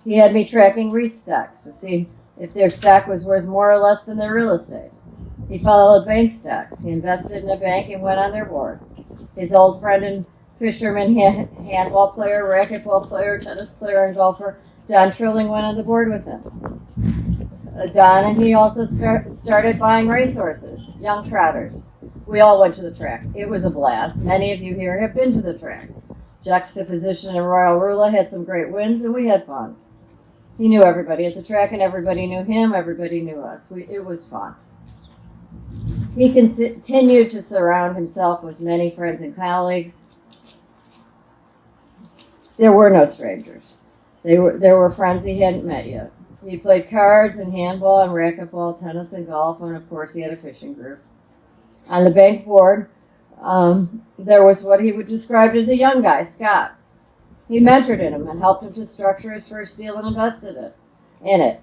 He had me tracking REIT stocks to see if their stock was worth more or less than their real estate. He followed bank stocks. He invested in a bank and went on their board. His old friend and fisherman, handball player, racquetball player, tennis player, and golfer, Don Trilling, went on the board with him. Don and he also started buying racehorses, young trotters. We all went to the track. It was a blast. Many of you here have been to the track. Juxtaposition and Royal Rula had some great wins, and we had fun. He knew everybody at the track, and everybody knew him. Everybody knew us. It was fun. He continued to surround himself with many friends and colleagues. There were no strangers. There were friends he hadn't met yet. He played cards and handball and racquetball, tennis and golf, and of course he had a fishing group. On the bank board, there was what he would describe as a young guy, Scott. He mentored him and helped him to structure his first deal and invested in it.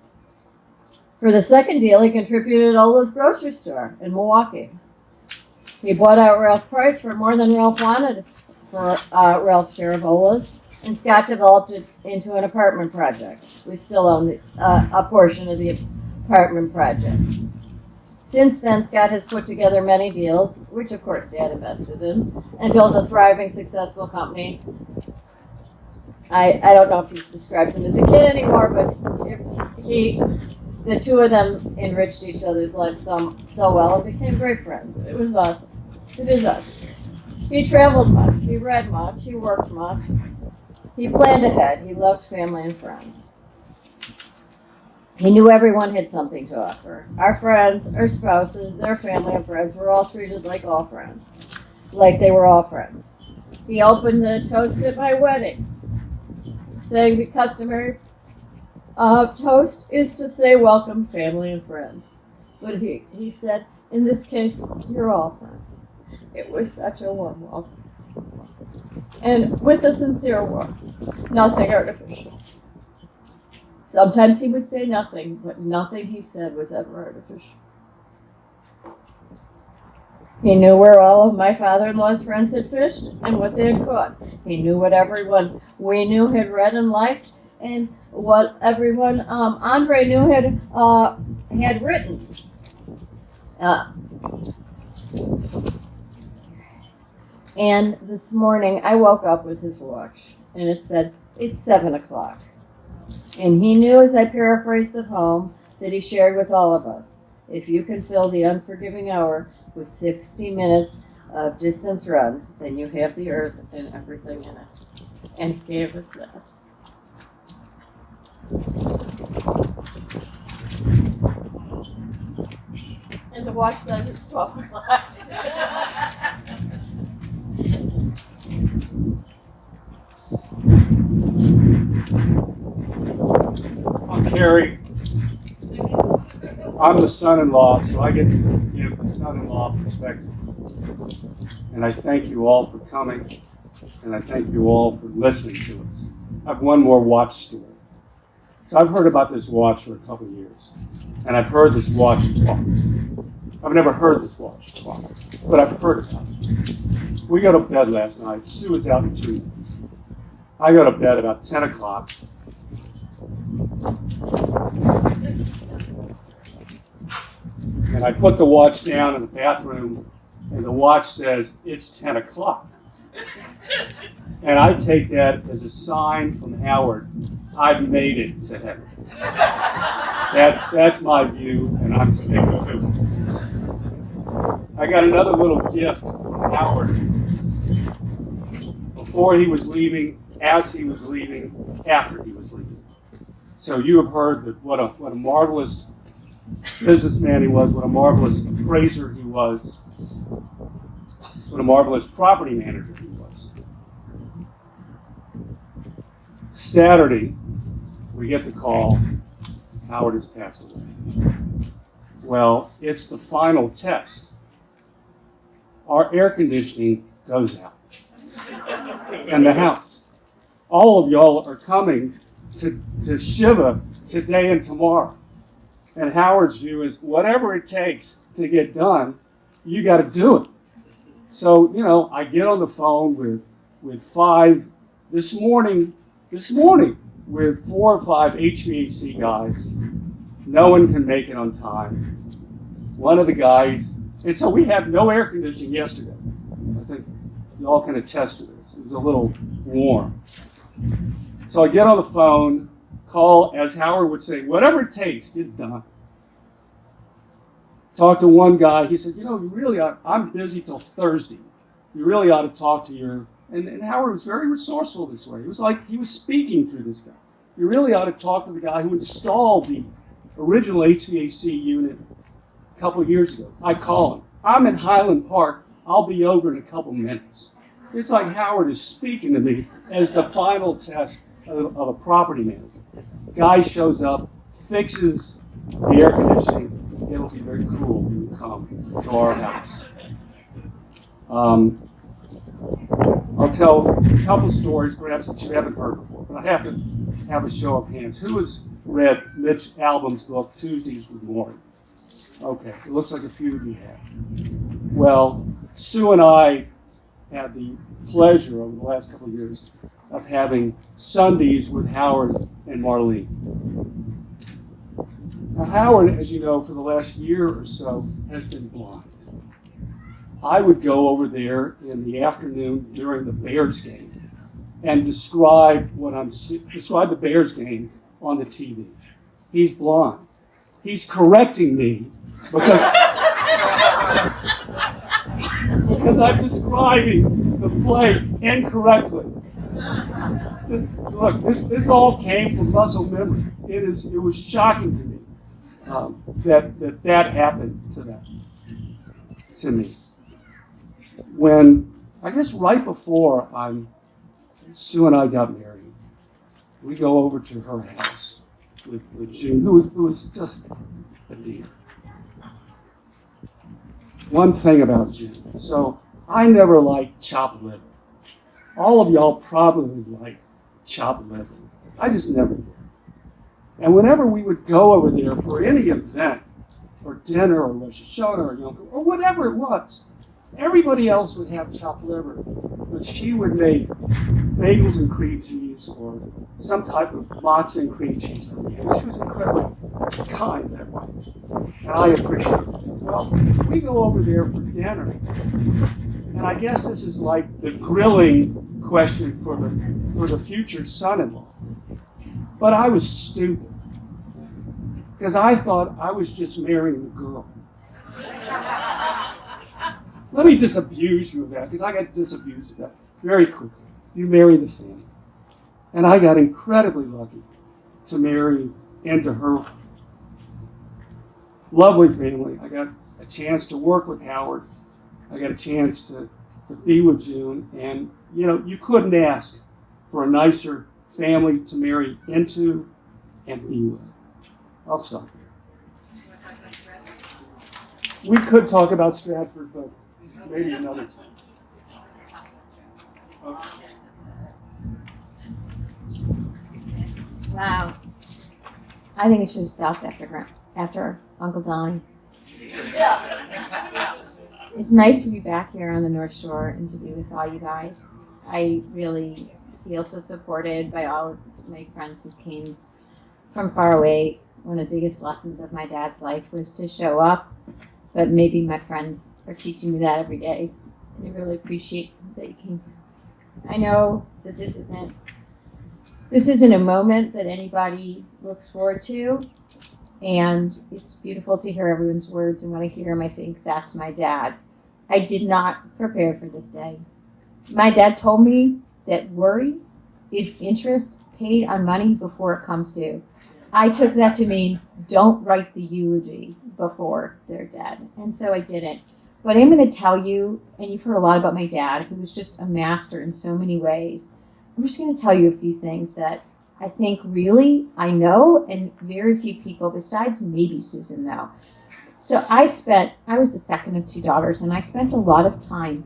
For the second deal, he contributed Ola's grocery store in Milwaukee. He bought out Ralph Price for more than Ralph wanted for Ralph's share of Ola's, and Scott developed it into an apartment project. We still own a portion of the apartment project. Since then, Scott has put together many deals, which of course Dad invested in, and built a thriving, successful company. I don't know if he describes him as a kid anymore, but the two of them enriched each other's lives so well and became great friends. It was awesome. It is us. He traveled much. He read much. He worked much. He planned ahead. He loved family and friends. He knew everyone had something to offer. Our friends, our spouses, their family and friends were all treated like all friends, like they were all friends. He opened the toast at my wedding, saying the customary toast is to say welcome family and friends. But he said, in this case, you're all friends. It was such a warm welcome. And with a sincere warmth, nothing artificial. Sometimes he would say nothing, but nothing he said was ever artificial. He knew where all of my father-in-law's friends had fished and what they had caught. He knew what everyone we knew had read and liked, and what everyone Andrei knew had written. And this morning I woke up with his watch, and it said It's 7 o'clock. And he knew, as I paraphrased the poem that he shared with all of us, if you can fill the unforgiving hour with 60 minutes of distance run, then you have the earth and everything in it. And he gave us that. And the watch says it's 12 o'clock. I'm Cary. I'm the son-in-law, so I get to give the son-in-law perspective. And I thank you all for coming, and I thank you all for listening to us. I have one more watch story. So I've heard about this watch for a couple of years, and I've heard this watch talk. I've never heard this watch talk, but I've heard about it. We go to bed last night. Sue was out in 2 minutes. I go to bed about 10 o'clock. And I put the watch down in the bathroom, and the watch says, it's 10 o'clock. And I take that as a sign from Howard, I've made it to heaven. That's my view, and I'm sticking to it. I got another little gift from Howard. Before he was leaving, as he was leaving, after he was leaving. So you have heard that what a marvelous businessman he was, what a marvelous appraiser he was, what a marvelous property manager he was. Saturday, we get the call, Howard has passed away. Well, it's the final test. Our air conditioning goes out in the house. All of y'all are coming to Shiva today and tomorrow. And Howard's view is whatever it takes to get done, you got to do it. So, I get on the phone with five this morning with 4 or 5 HVAC guys. No one can make it on time. One of the guys, and so we had no air conditioning yesterday. I think y'all can attest to this. It was a little warm. So I get on the phone, call, as Howard would say, whatever it takes, get it done. Talk to one guy, he said, you really ought, I'm busy till Thursday. You really ought to talk to your, and Howard was very resourceful this way. It was like he was speaking through this guy. You really ought to talk to the guy who installed the original HVAC unit a couple of years ago. I call him. I'm in Highland Park. I'll be over in a couple minutes. It's like Howard is speaking to me as the final test of a property manager. Guy shows up, fixes the air conditioning. It'll be very cool when you come to our house. I'll tell a couple stories, perhaps that you haven't heard before, but I have to have a show of hands. Who has read Mitch Albom's book, Tuesdays with Morrie? Okay, it looks like a few of you have. Well, Sue and I had the pleasure over the last couple of years of having Sundays with Howard and Marlene. Now, Howard, as you know, for the last year or so, has been blind. I would go over there in the afternoon during the Bears game and describe the Bears game on the TV. He's blind. He's correcting me because I'm describing the play incorrectly. Look, this all came from muscle memory. It was shocking to me that happened to me. When, I guess right before Sue and I got married, we go over to her house with June, who was just a dear. One thing about June, so I never liked chopped liver. All of y'all probably like chopped liver. I just never did. And whenever we would go over there for any event, or dinner, or Rosh Hashanah, or Yom Kippur, or whatever it was, everybody else would have chopped liver, but she would make bagels and cream cheese, or some type of matzah and cream cheese for me. And she was incredibly kind that way, and I appreciate it. Well, we go over there for dinner, and I guess this is like the grilling question for the future son-in-law. But I was stupid, because I thought I was just marrying the girl. Let me disabuse you of that, because I got disabused of that very quickly. You marry the family. And I got incredibly lucky to marry into her lovely family. I got a chance to work with Howard. I got a chance to be with June. And, you know, you couldn't ask for a nicer family to marry into and be with. I'll stop there. We could talk about Stratford, but maybe another time. Okay. Wow. I think it should have stopped after Uncle Donnie. It's nice to be back here on the North Shore and to be with all you guys. I really feel so supported by all of my friends who came from far away. One of the biggest lessons of my dad's life was to show up, but maybe my friends are teaching me that every day. I really appreciate that you came. I know that this isn't a moment that anybody looks forward to, and it's beautiful to hear everyone's words, and when I hear them, I think that's my dad. I did not prepare for this day. My dad told me that worry is interest paid on money before it comes due. I took that to mean don't write the eulogy before they're dead, and so I didn't. But I'm going to tell you, and you've heard a lot about my dad, who was just a master in so many ways. I'm just going to tell you a few things that I think really I know, and very few people besides maybe Susan know. So I was the second of two daughters, and I spent a lot of time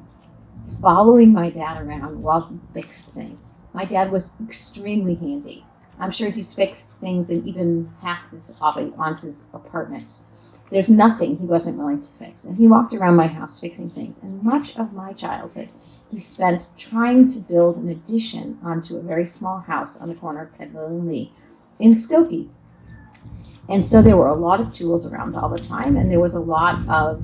following my dad around while he fixed things. My dad was extremely handy. I'm sure he's fixed things in even half his aunt's apartment. There's nothing he wasn't willing to fix. And he walked around my house fixing things. And much of my childhood, he spent trying to build an addition onto a very small house on the corner of Pedwell and Lee in Skokie. And so there were a lot of tools around all the time, and there was a lot of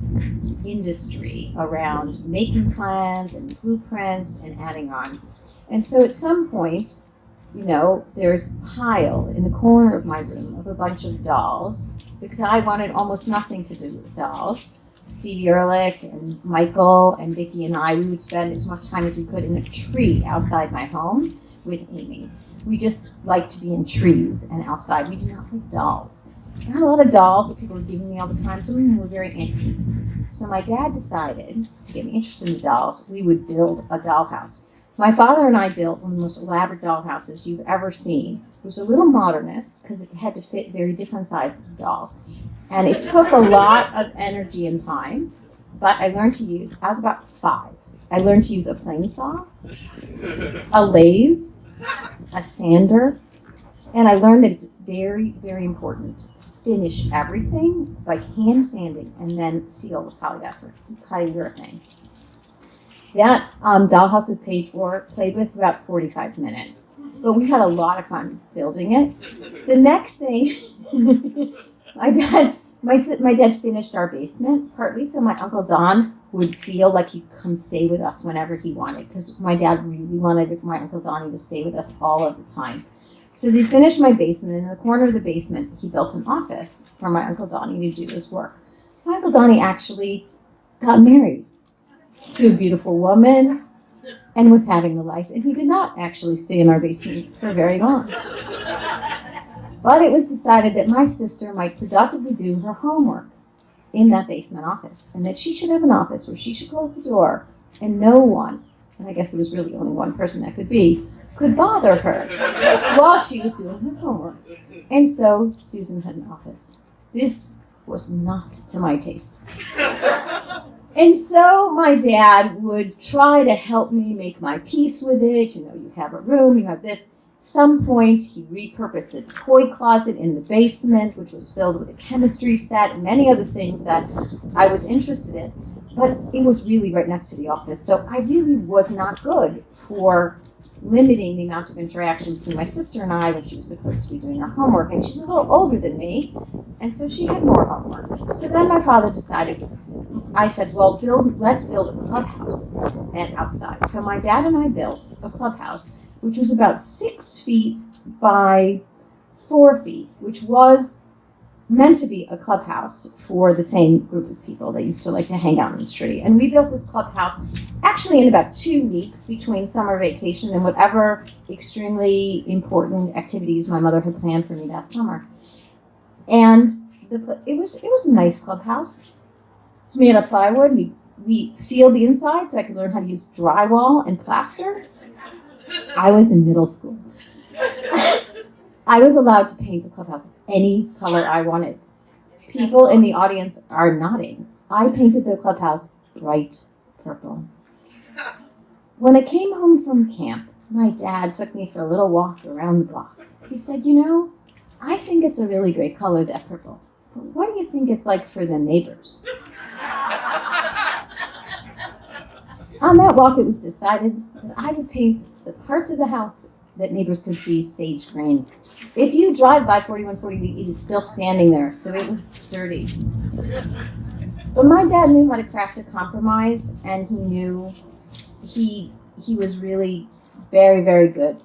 industry around making plans and blueprints and adding on. And so at some point, you know, there's a pile in the corner of my room of a bunch of dolls, because I wanted almost nothing to do with dolls. Stevie Ehrlich and Michael and Vicki and I, we would spend as much time as we could in a tree outside my home with Amy. We just liked to be in trees and outside. We did not like dolls. I had a lot of dolls that people were giving me all the time. Some of them were very antique. So my dad decided to get me interested in the dolls. We would build a dollhouse. My father and I built one of the most elaborate dollhouses you've ever seen. It was a little modernist because it had to fit very different sizes of dolls. And it took a lot of energy and time, but I learned to use, I was about 5. I learned to use a plane saw, a lathe, a sander, and I learned that it's very, very important to finish everything by hand sanding and then seal with polyurethane. That dollhouse was played with about 45 minutes, but we had a lot of fun building it. The next thing, my dad finished our basement, partly so my Uncle Don would feel like he'd come stay with us whenever he wanted, because my dad really wanted my Uncle Donnie to stay with us all of the time. So they finished my basement, and in the corner of the basement, he built an office for my Uncle Donnie to do his work. My Uncle Donnie actually got married to a beautiful woman and was having a life, and he did not actually stay in our basement for very long. But it was decided that my sister might productively do her homework in that basement office, and that she should have an office where she should close the door and no one, and I guess there was really only one person that could bother her while she was doing her homework. And so Susan had an office. This was not to my taste. And so my dad would try to help me make my peace with it. You know, you have a room, you have this. At some point, he repurposed a toy closet in the basement, which was filled with a chemistry set and many other things that I was interested in. But it was really right next to the office. So I really was not good for limiting the amount of interaction between my sister and I when she was supposed to be doing her homework. And she's a little older than me, and so she had more homework. So then my father decided, I said, well, let's build a clubhouse and outside. So my dad and I built a clubhouse, which was about 6 feet by 4 feet, which was meant to be a clubhouse for the same group of people that used to like to hang out in the street. And we built this clubhouse actually in about 2 weeks between summer vacation and whatever extremely important activities my mother had planned for me that summer. And it was a nice clubhouse. It's made of plywood. We sealed the inside so I could learn how to use drywall and plaster. I was in middle school. I was allowed to paint the clubhouse any color I wanted. People in the audience are nodding. I painted the clubhouse bright purple. When I came home from camp, my dad took me for a little walk around the block. He said, you know, I think it's a really great color, that purple. But what do you think it's like for the neighbors? On that walk, it was decided that I would paint the parts of the house that neighbors could see sage green. If you drive by 4140, it is still standing there, so it was sturdy. But my dad knew how to craft a compromise, and he knew he was really very, very good.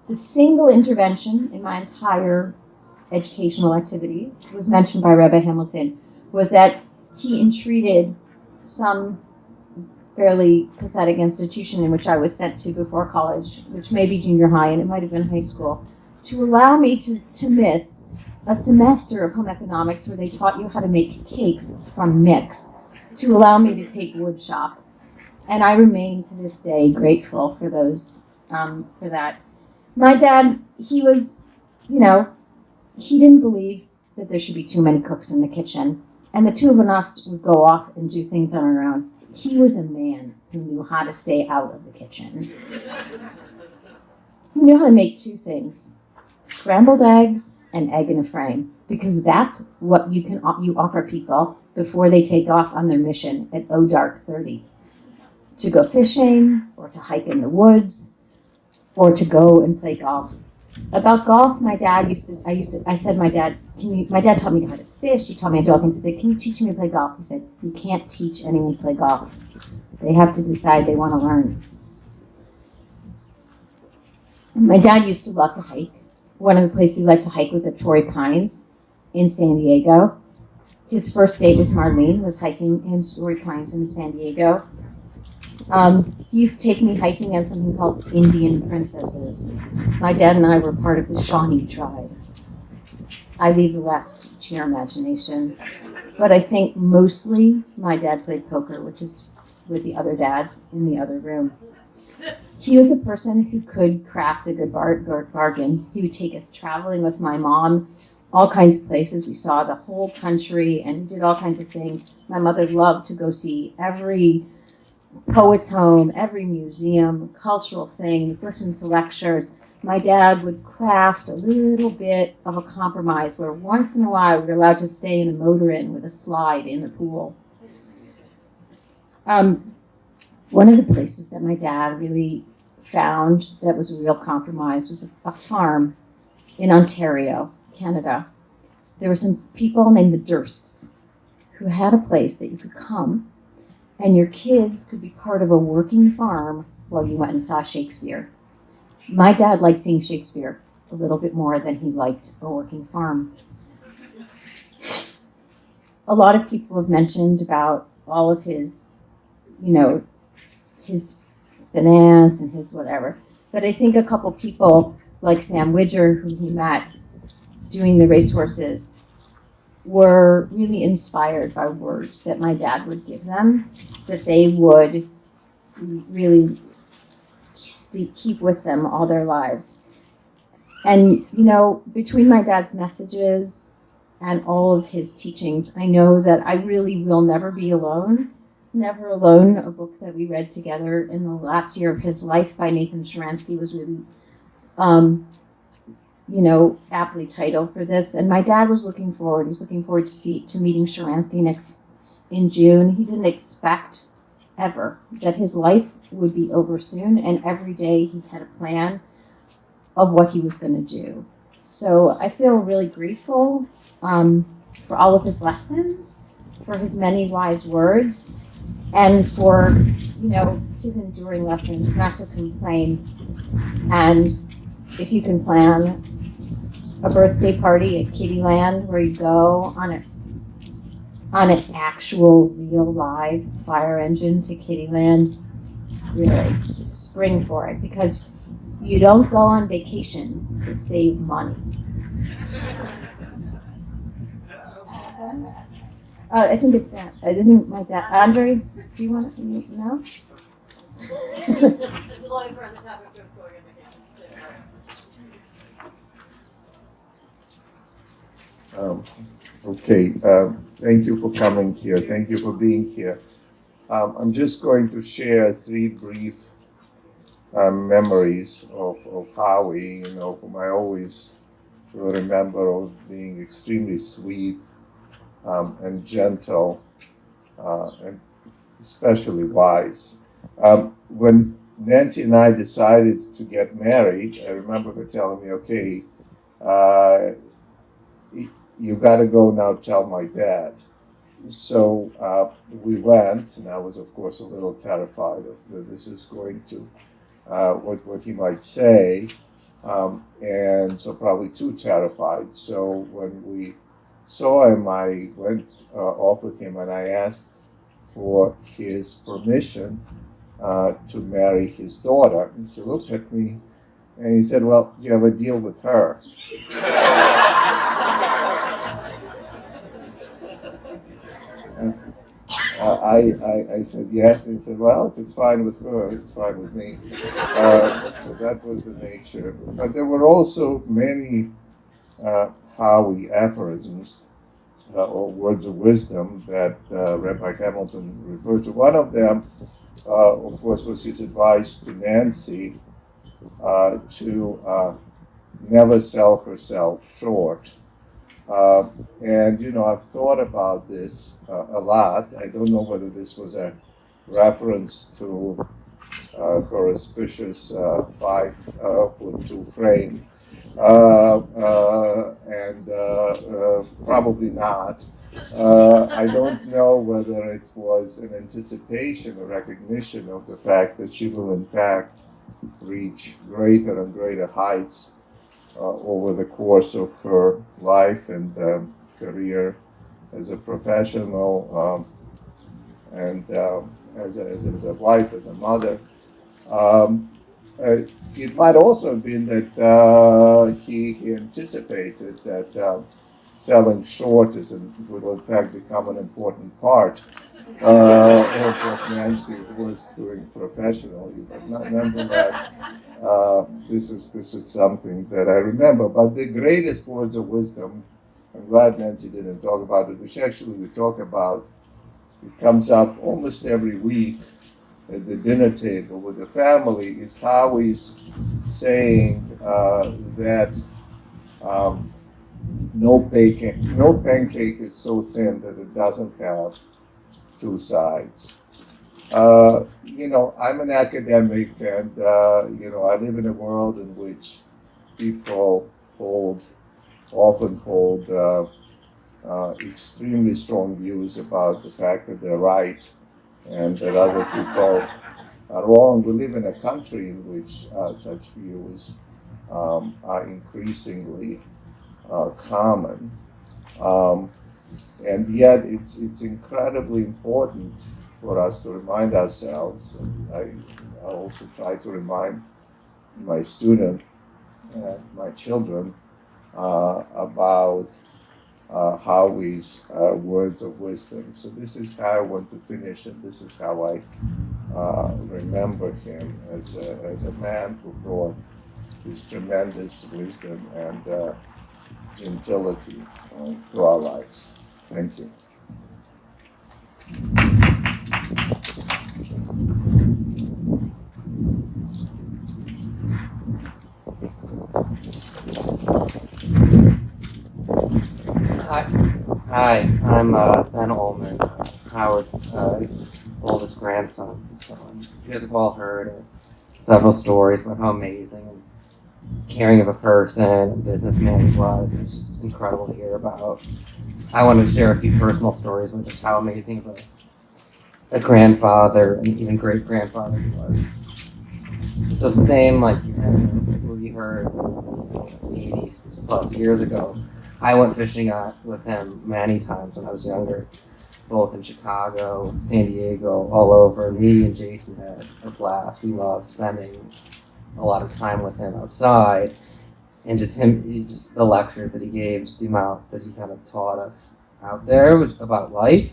The single intervention in my entire educational activities was mentioned by Rabbi Hamilton, was that he entreated some fairly pathetic institution in which I was sent to before college, which may be junior high, and it might have been high school, to allow me to miss a semester of home economics where they taught you how to make cakes from mix, to allow me to take wood shop. And I remain to this day grateful for those, for that. My dad, he was, he didn't believe that there should be too many cooks in the kitchen, and the two of us would go off and do things on our own. He was a man who knew how to stay out of the kitchen. He knew how to make 2 things: scrambled eggs and egg in a frame, because that's what you offer people before they take off on their mission at dark 30, to go fishing or to hike in the woods or to go and play golf. About golf, my dad I said, my dad taught me how to fish. He taught me how to do all things. I said, can you teach me to play golf? He said, you can't teach anyone to play golf. They have to decide they want to learn. My dad used to love to hike. One of the places he liked to hike was at Torrey Pines in San Diego. His first date with Marlene was hiking in Torrey Pines in San Diego. He used to take me hiking on something called Indian Princesses. My dad and I were part of the Shawnee tribe. I leave the rest to your imagination. But I think mostly my dad played poker with the other dads in the other room. He was a person who could craft a good bargain. He would take us traveling with my mom, all kinds of places. We saw the whole country and did all kinds of things. My mother loved to go see every poet's home, every museum, cultural things, listen to lectures. My dad would craft a little bit of a compromise where once in a while we were allowed to stay in a motor inn with a slide in the pool. One of the places that my dad really found that was a real compromise was a farm in Ontario, Canada. There were some people named the Dursks who had a place that you could come and your kids could be part of a working farm while you went and saw Shakespeare. My dad liked seeing Shakespeare a little bit more than he liked a working farm. A lot of people have mentioned about all of his, his finance and his whatever. But I think a couple people like Sam Widger, who he met doing the racehorses, were really inspired by words that my dad would give them, that they would really keep with them all their lives. And, between my dad's messages and all of his teachings, I know that I really will never be alone. Never Alone, a book that we read together in the last year of his life by Nathan Sharansky, was really, aptly titled for this. And my dad was looking forward. He was looking forward to meeting Sharansky in June. He didn't expect ever, that his life would be over soon, and every day he had a plan of what he was going to do. So I feel really grateful for all of his lessons, for his many wise words, and for, his enduring lessons, not to complain. And if you can plan a birthday party at Kittyland where you go on an actual real live fire engine to Kittyland, really just spring for it, because you don't go on vacation to save money. I think it's that. I think my dad, Andrei, do you want to know? As long as we're on the topic of going on vacation. Okay, thank you for coming here. Thank you for being here. I'm just going to share 3 brief memories of Howie, whom I always will remember of being extremely sweet and gentle and especially wise. When Nancy and I decided to get married, I remember her telling me, okay, you got to go now tell my dad. So we went, and I was, of course, a little terrified of that this is going to, what he might say, and so probably too terrified. So when we saw him, I went off with him, and I asked for his permission to marry his daughter. And he looked at me, and he said, well, you have a deal with her. I said yes, and he said, well, if it's fine with her, it's fine with me. So that was the nature. But there were also many Howie aphorisms or words of wisdom that Rabbi Hamilton referred to. One of them, of course, was his advice to Nancy to never sell herself short. And I've thought about this a lot. I don't know whether this was a reference to her auspicious 5'2" frame, and probably not. I don't know whether it was an anticipation or recognition of the fact that she will in fact reach greater and greater heights over the course of her life and career as a professional and as a wife, as a mother. It might also have been that he anticipated that selling short will in fact become an important part of what Nancy was doing professionally, but nonetheless, this is something that I remember. But the greatest words of wisdom, I'm glad Nancy didn't talk about it, which actually we talk about. It comes up almost every week at the dinner table with the family. Is Howie's saying that no pancake is so thin that it doesn't have 2 sides. I'm an academic, and I live in a world in which people often hold extremely strong views about the fact that they're right and that other people are wrong. We live in a country in which such views are increasingly common, and yet it's incredibly important for us to remind ourselves, and I also try to remind my student and my children about Howie's words of wisdom. So this is how I want to finish, and this is how I remember him as a man who brought his tremendous wisdom and gentility to our lives. Thank you. Hi, I'm Ben Ulman, Howard's oldest grandson. So, you guys have all heard several stories about how amazing and caring of a person and businessman he was. It was just incredible to hear about. I want to share a few personal stories about just how amazing of a grandfather and even great grandfather he was. So same like we heard 80 plus years ago, I went fishing with him many times when I was younger, both in Chicago, San Diego, all over. Me and Jason had a blast. We loved spending a lot of time with him outside, and just the lectures that he gave, just the amount that he kind of taught us out there was about life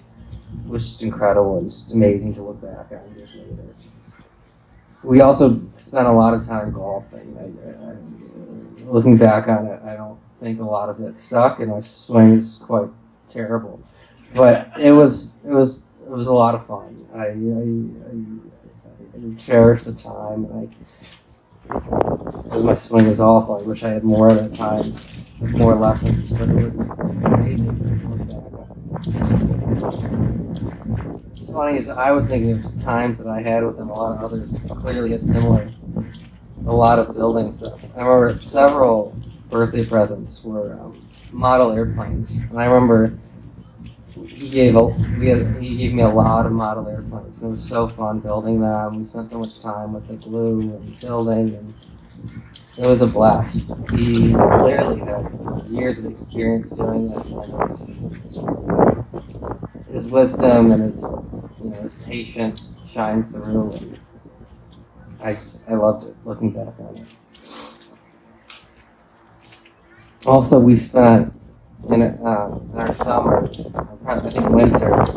was just incredible and just amazing to look back on years later. We also spent a lot of time golfing. Looking back on it, I don't think a lot of it stuck, and my swing is quite terrible. But it was a lot of fun. I cherish the time, and because my swing is awful, I wish I had more of that time, more lessons. But it was amazing to look back on. It's funny is I was thinking of just times that I had with them. A lot of others clearly had similar. A lot of building stuff. I remember several birthday presents were model airplanes, and I remember he gave me a lot of model airplanes. It was so fun building them. We spent so much time with the glue and building, and it was a blast. He clearly had years of experience doing it. His wisdom and his patience shined through, and I loved it looking back on it. Also, we spent in our summer, I think winters,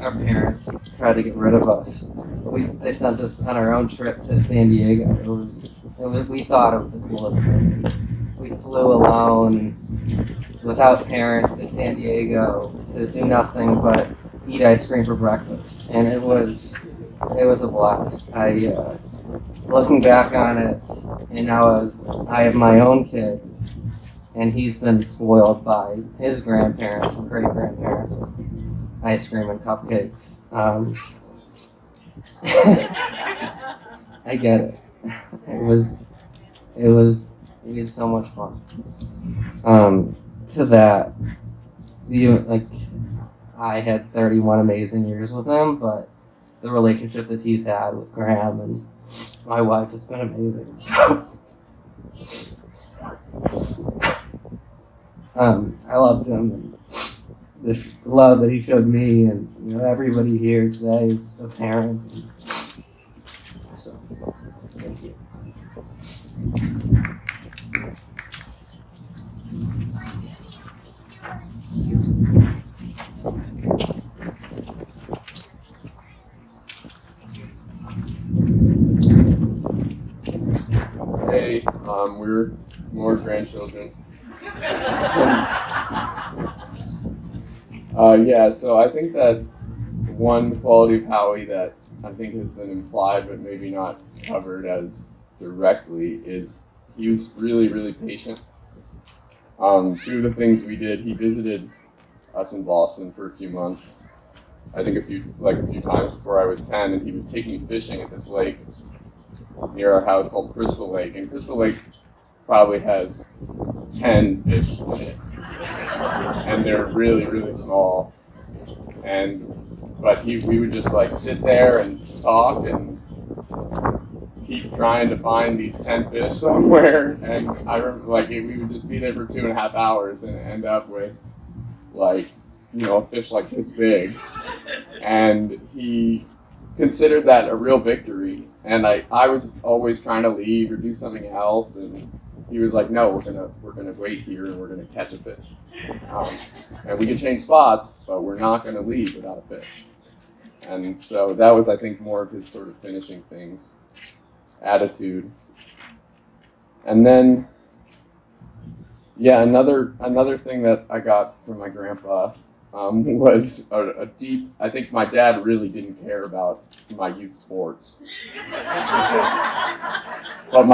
our parents tried to get rid of us. They sent us on our own trip to San Diego. We thought it was the coolest thing. We flew alone, without parents, to San Diego to do nothing but eat ice cream for breakfast, and it was a blast. Looking back on it, and now I have my own kid, and he's been spoiled by his grandparents and great-grandparents with ice cream and cupcakes. I get it. It was so much fun. To that, I had 31 amazing years with him, but the relationship that he's had with Graham and my wife has been amazing. So, I loved him, and the love that he showed me, and everybody here today is a parent. So, thank you. Hey, we're more grandchildren. So I think that one quality of Howie that I think has been implied but maybe not covered as directly is he was really, really patient. Two of the things we did, he visited us in Boston for a few months. I think a few times before I was 10, and he would take me fishing at this lake near our house called Crystal Lake, and Crystal Lake probably has 10 fish in it, and they're really, really small. But we would just sit there and talk and keep trying to find these 10 fish somewhere. And I remember we would just be there for 2.5 hours and end up with a fish like this big. And he considered that a real victory. And I was always trying to leave or do something else, and he was like, "No, we're gonna wait here and we're gonna catch a fish. And we can change spots, but we're not gonna leave without a fish." And so that was, I think, more of his sort of finishing things attitude. And then, another thing that I got from my grandpa was a deep. I think my dad really didn't care about my youth sports, but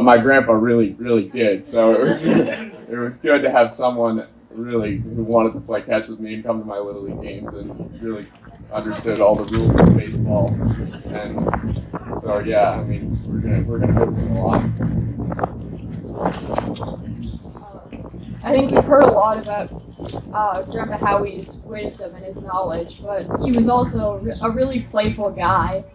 my grandpa really, really did. So it was good to have someone really who wanted to play catch with me and come to my Little League games and really understood all the rules of baseball. And so yeah, I mean, we're gonna miss him a lot. I think we've heard a lot about Grandpa Howie's wisdom and his knowledge, but he was also a really playful guy.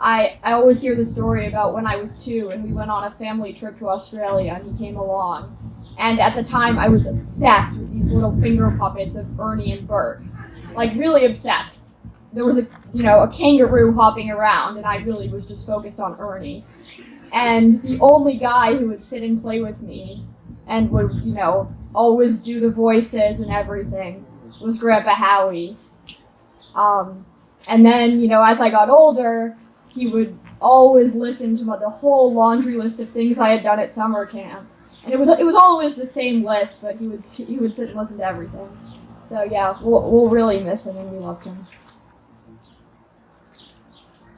I always hear the story about when I was 2 and we went on a family trip to Australia and he came along. And at the time I was obsessed with these little finger puppets of Ernie and Bert. Like really obsessed. There was a kangaroo hopping around and I really was just focused on Ernie. And the only guy who would sit and play with me and would, always do the voices and everything was Grandpa Howie. And then, as I got older, he would always listen to the whole laundry list of things I had done at summer camp. And it was always the same list, but he would sit and listen to everything. So yeah, we'll really miss him and we loved him.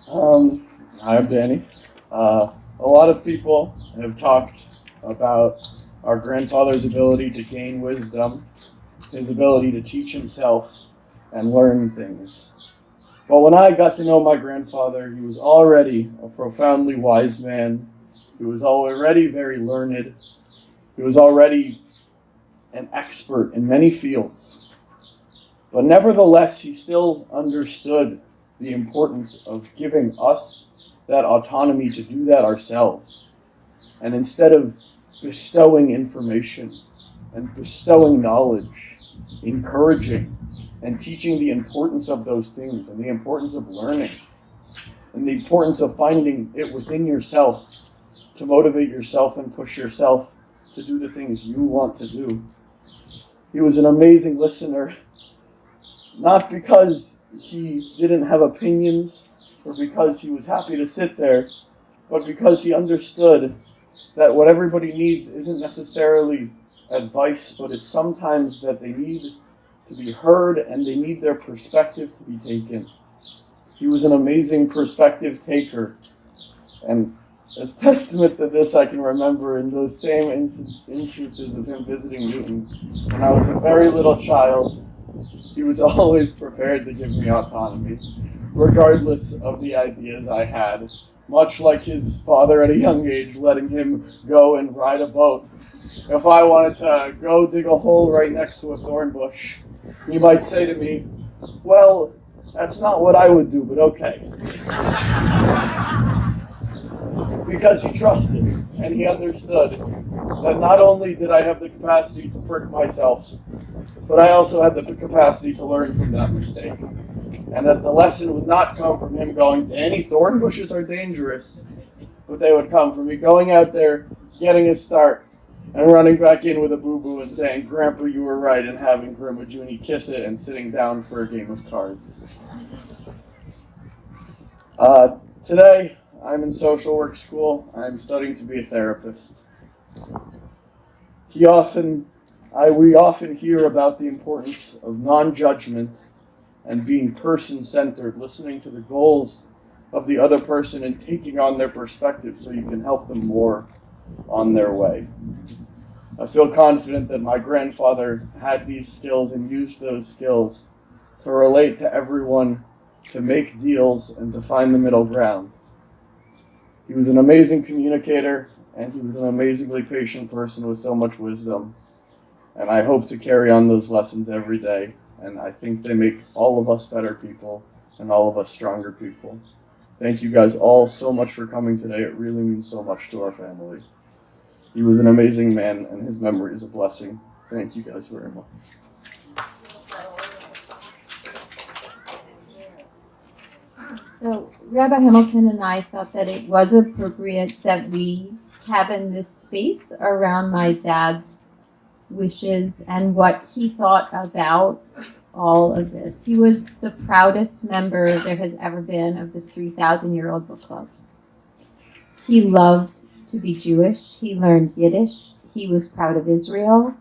Hi, I'm Danny. A lot of people have talked about our grandfather's ability to gain wisdom, his ability to teach himself and learn things. But when I got to know my grandfather, he was already a profoundly wise man. He was already very learned. He was already an expert in many fields. But nevertheless, he still understood the importance of giving us that autonomy to do that ourselves. And instead of bestowing information and bestowing knowledge, encouraging and teaching the importance of those things and the importance of learning and the importance of finding it within yourself to motivate yourself and push yourself to do the things you want to do. He was an amazing listener, not because he didn't have opinions or because he was happy to sit there, but because he understood that what everybody needs isn't necessarily advice, but it's sometimes that they need to be heard and they need their perspective to be taken. He was an amazing perspective taker. And as testament to this, I can remember in those same instances of him visiting Newton, when I was a very little child, he was always prepared to give me autonomy, regardless of the ideas I had. Much like his father at a young age letting him go and ride a boat. If I wanted to go dig a hole right next to a thorn bush, he might say to me, well, that's not what I would do, but okay. Because he trusted and he understood that not only did I have the capacity to prick myself, but I also had the capacity to learn from that mistake. And that the lesson would not come from him going, any thorn bushes are dangerous, but they would come from me going out there, getting a start, and running back in with a boo-boo and saying, Grandpa, you were right, and having Grandma Junie kiss it and sitting down for a game of cards. Today, I'm in social work school. I'm studying to be a therapist. We often hear about the importance of non-judgment and being person-centered, listening to the goals of the other person and taking on their perspective so you can help them more on their way. I feel confident that my grandfather had these skills and used those skills to relate to everyone, to make deals, and to find the middle ground. He was an amazing communicator, and he was an amazingly patient person with so much wisdom. And I hope to carry on those lessons every day. And I think they make all of us better people and all of us stronger people. Thank you guys all so much for coming today. It really means so much to our family. He was an amazing man, and his memory is a blessing. Thank you guys very much. So Rabbi Hamilton and I thought that it was appropriate that we cabin this space around my dad's wishes and what he thought about all of this. He was the proudest member there has ever been of this 3,000-year-old book club. He loved to be Jewish. He learned Yiddish. He was proud of Israel.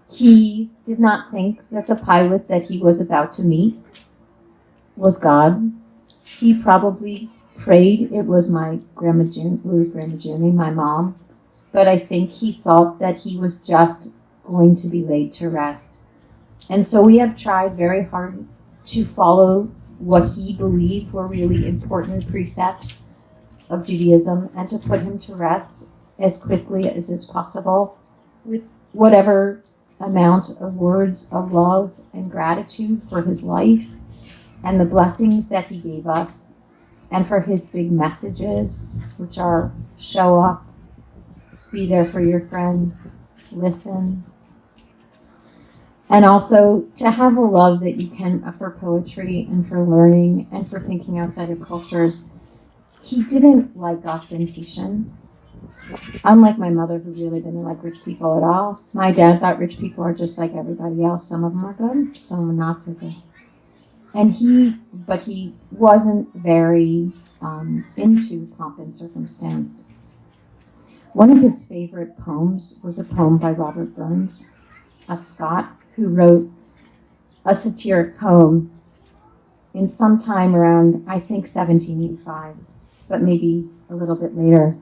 He did not think that the pilot that he was about to meet was God. He probably prayed it was my Grandma Junie, my mom, but I think he thought that he was just going to be laid to rest. And so we have tried very hard to follow what he believed were really important precepts of Judaism and to put him to rest as quickly as is possible with whatever amount of words of love and gratitude for his life and the blessings that he gave us, and for his big messages, which are show up, be there for your friends, listen, and also to have a love that you can for poetry and for learning and for thinking outside of cultures. He didn't like ostentation. Unlike my mother, who really didn't like rich people at all, my dad thought rich people are just like everybody else. Some of them are good, some of them are not so good. And he wasn't very into pomp and circumstance. One of his favorite poems was a poem by Robert Burns, a Scot who wrote a satiric poem in some time around, I think, 1785, but maybe a little bit later.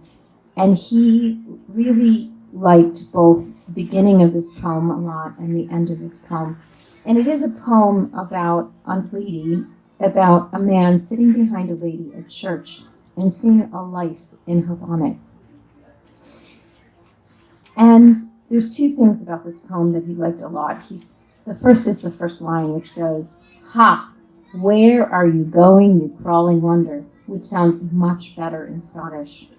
And he really liked both the beginning of this poem a lot and the end of this poem. And it is a poem about a lady, about a man sitting behind a lady at church and seeing a lice in her bonnet. And there's two things about this poem that he liked a lot. The first is the first line, which goes, "Ha, where are you going, you crawling wonder?" which sounds much better in Scottish.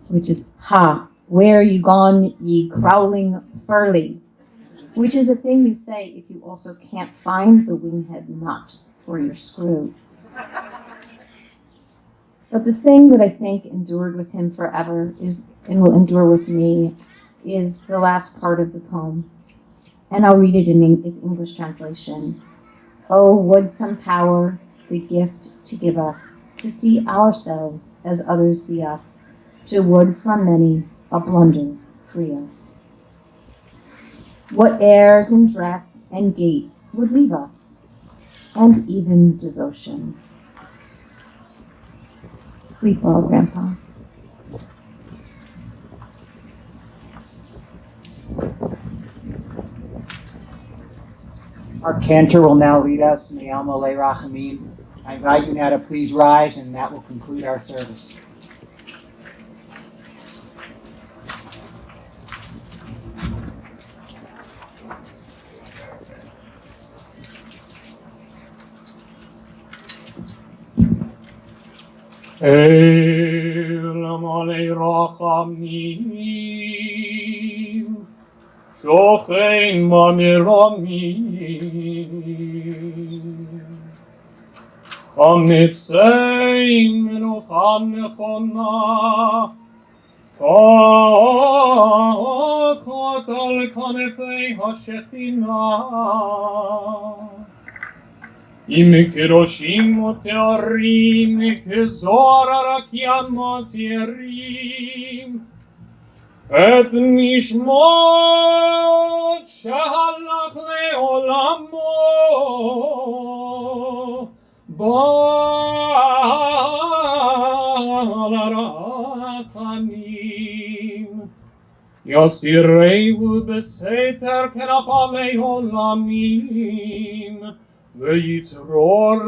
Which is, "Ha, where are you gone, ye crawling furly?" Which is a thing you say if you also can't find the winghead nut for your screw. But the thing that I think endured with him forever is, and will endure with me, is the last part of the poem. And I'll read it in its English translation. "Oh, would some power the gift to give us, to see ourselves as others see us, to would from many a blunder free us. What airs and dress and gait would leave us, and even devotion." Sleep well, Grandpa. Our cantor will now lead us in the Alma Le Rachamim. I invite you now to please rise, and that will conclude our service. Alma Le Rachamim, Shochein Mamiromim, Amitzei Menucham Nechona, Tachat al Kanefei HaShechina, Im Keroshim Otearim, Kezor Arakiam Masierim, Et Nishmot Shahalach Leolamo, Baal Arachamim, Yosireu Beseter Kenafamei Olamim, V'yitzror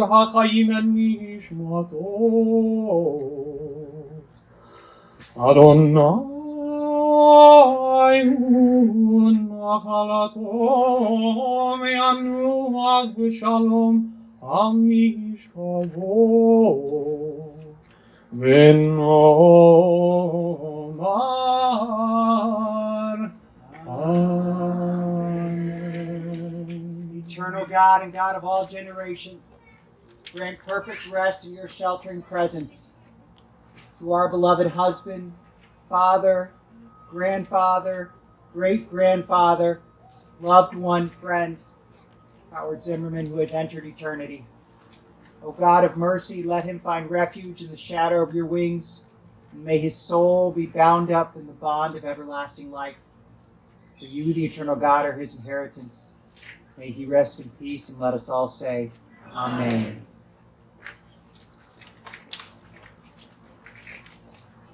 hachayim en nishmato. Adonai hu nachalato me'anuach b'shalom hamishkavo v'nomar Amen. Eternal God and God of all generations, grant perfect rest in your sheltering presence to our beloved husband, father, grandfather, great-grandfather, loved one, friend, Howard Zimmerman, who has entered eternity. O God of mercy, let him find refuge in the shadow of your wings, and may his soul be bound up in the bond of everlasting life. For you, the eternal God, are his inheritance. May he rest in peace, and let us all say, Amen.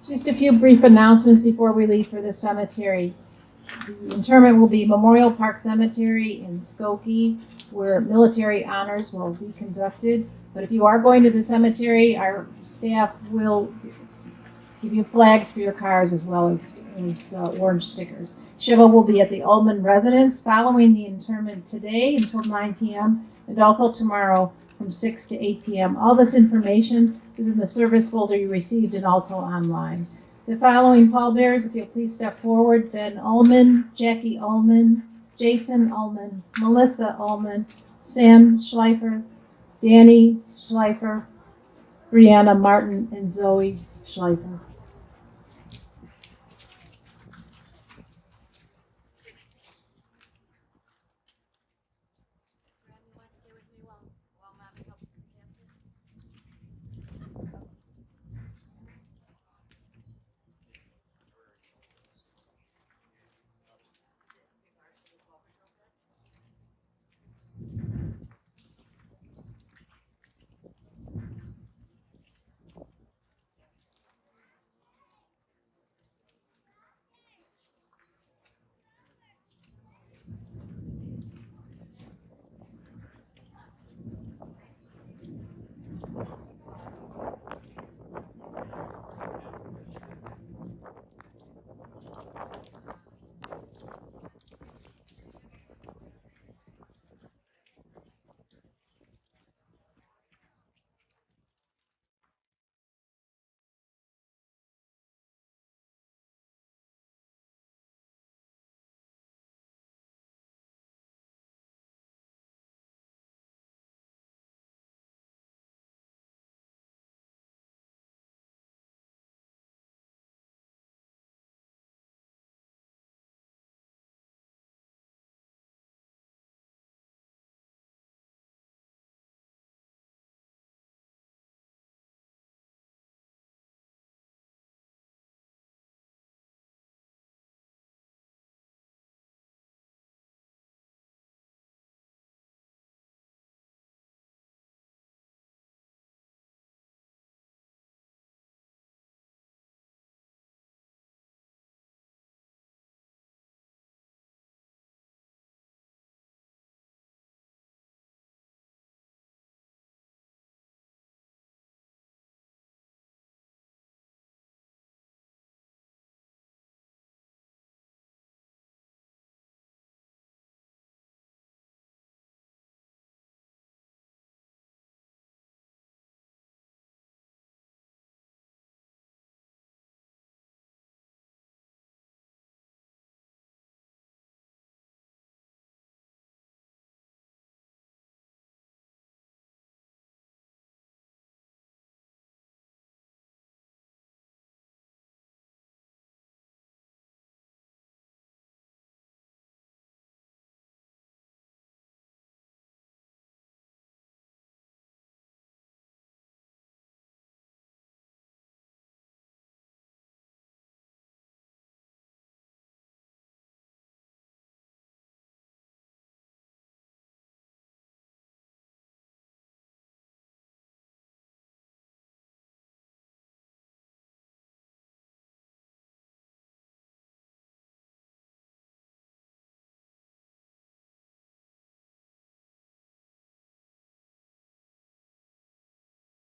Just a few brief announcements before we leave for the cemetery. The interment will be Memorial Park Cemetery in Skokie, where military honors will be conducted. But if you are going to the cemetery, our staff will give you flags for your cars as well as orange stickers. Shiva will be at the Ulman residence following the interment today until 9 p.m. and also tomorrow from 6 to 8 p.m. All this information is in the service folder you received and also online. The following pallbearers, if you'll please step forward: Ben Ulman, Jackie Ulman, Jason Ulman, Melissa Ulman, Sam Shleifer, Danny Shleifer, Brianna Martin, and Zoe Shleifer.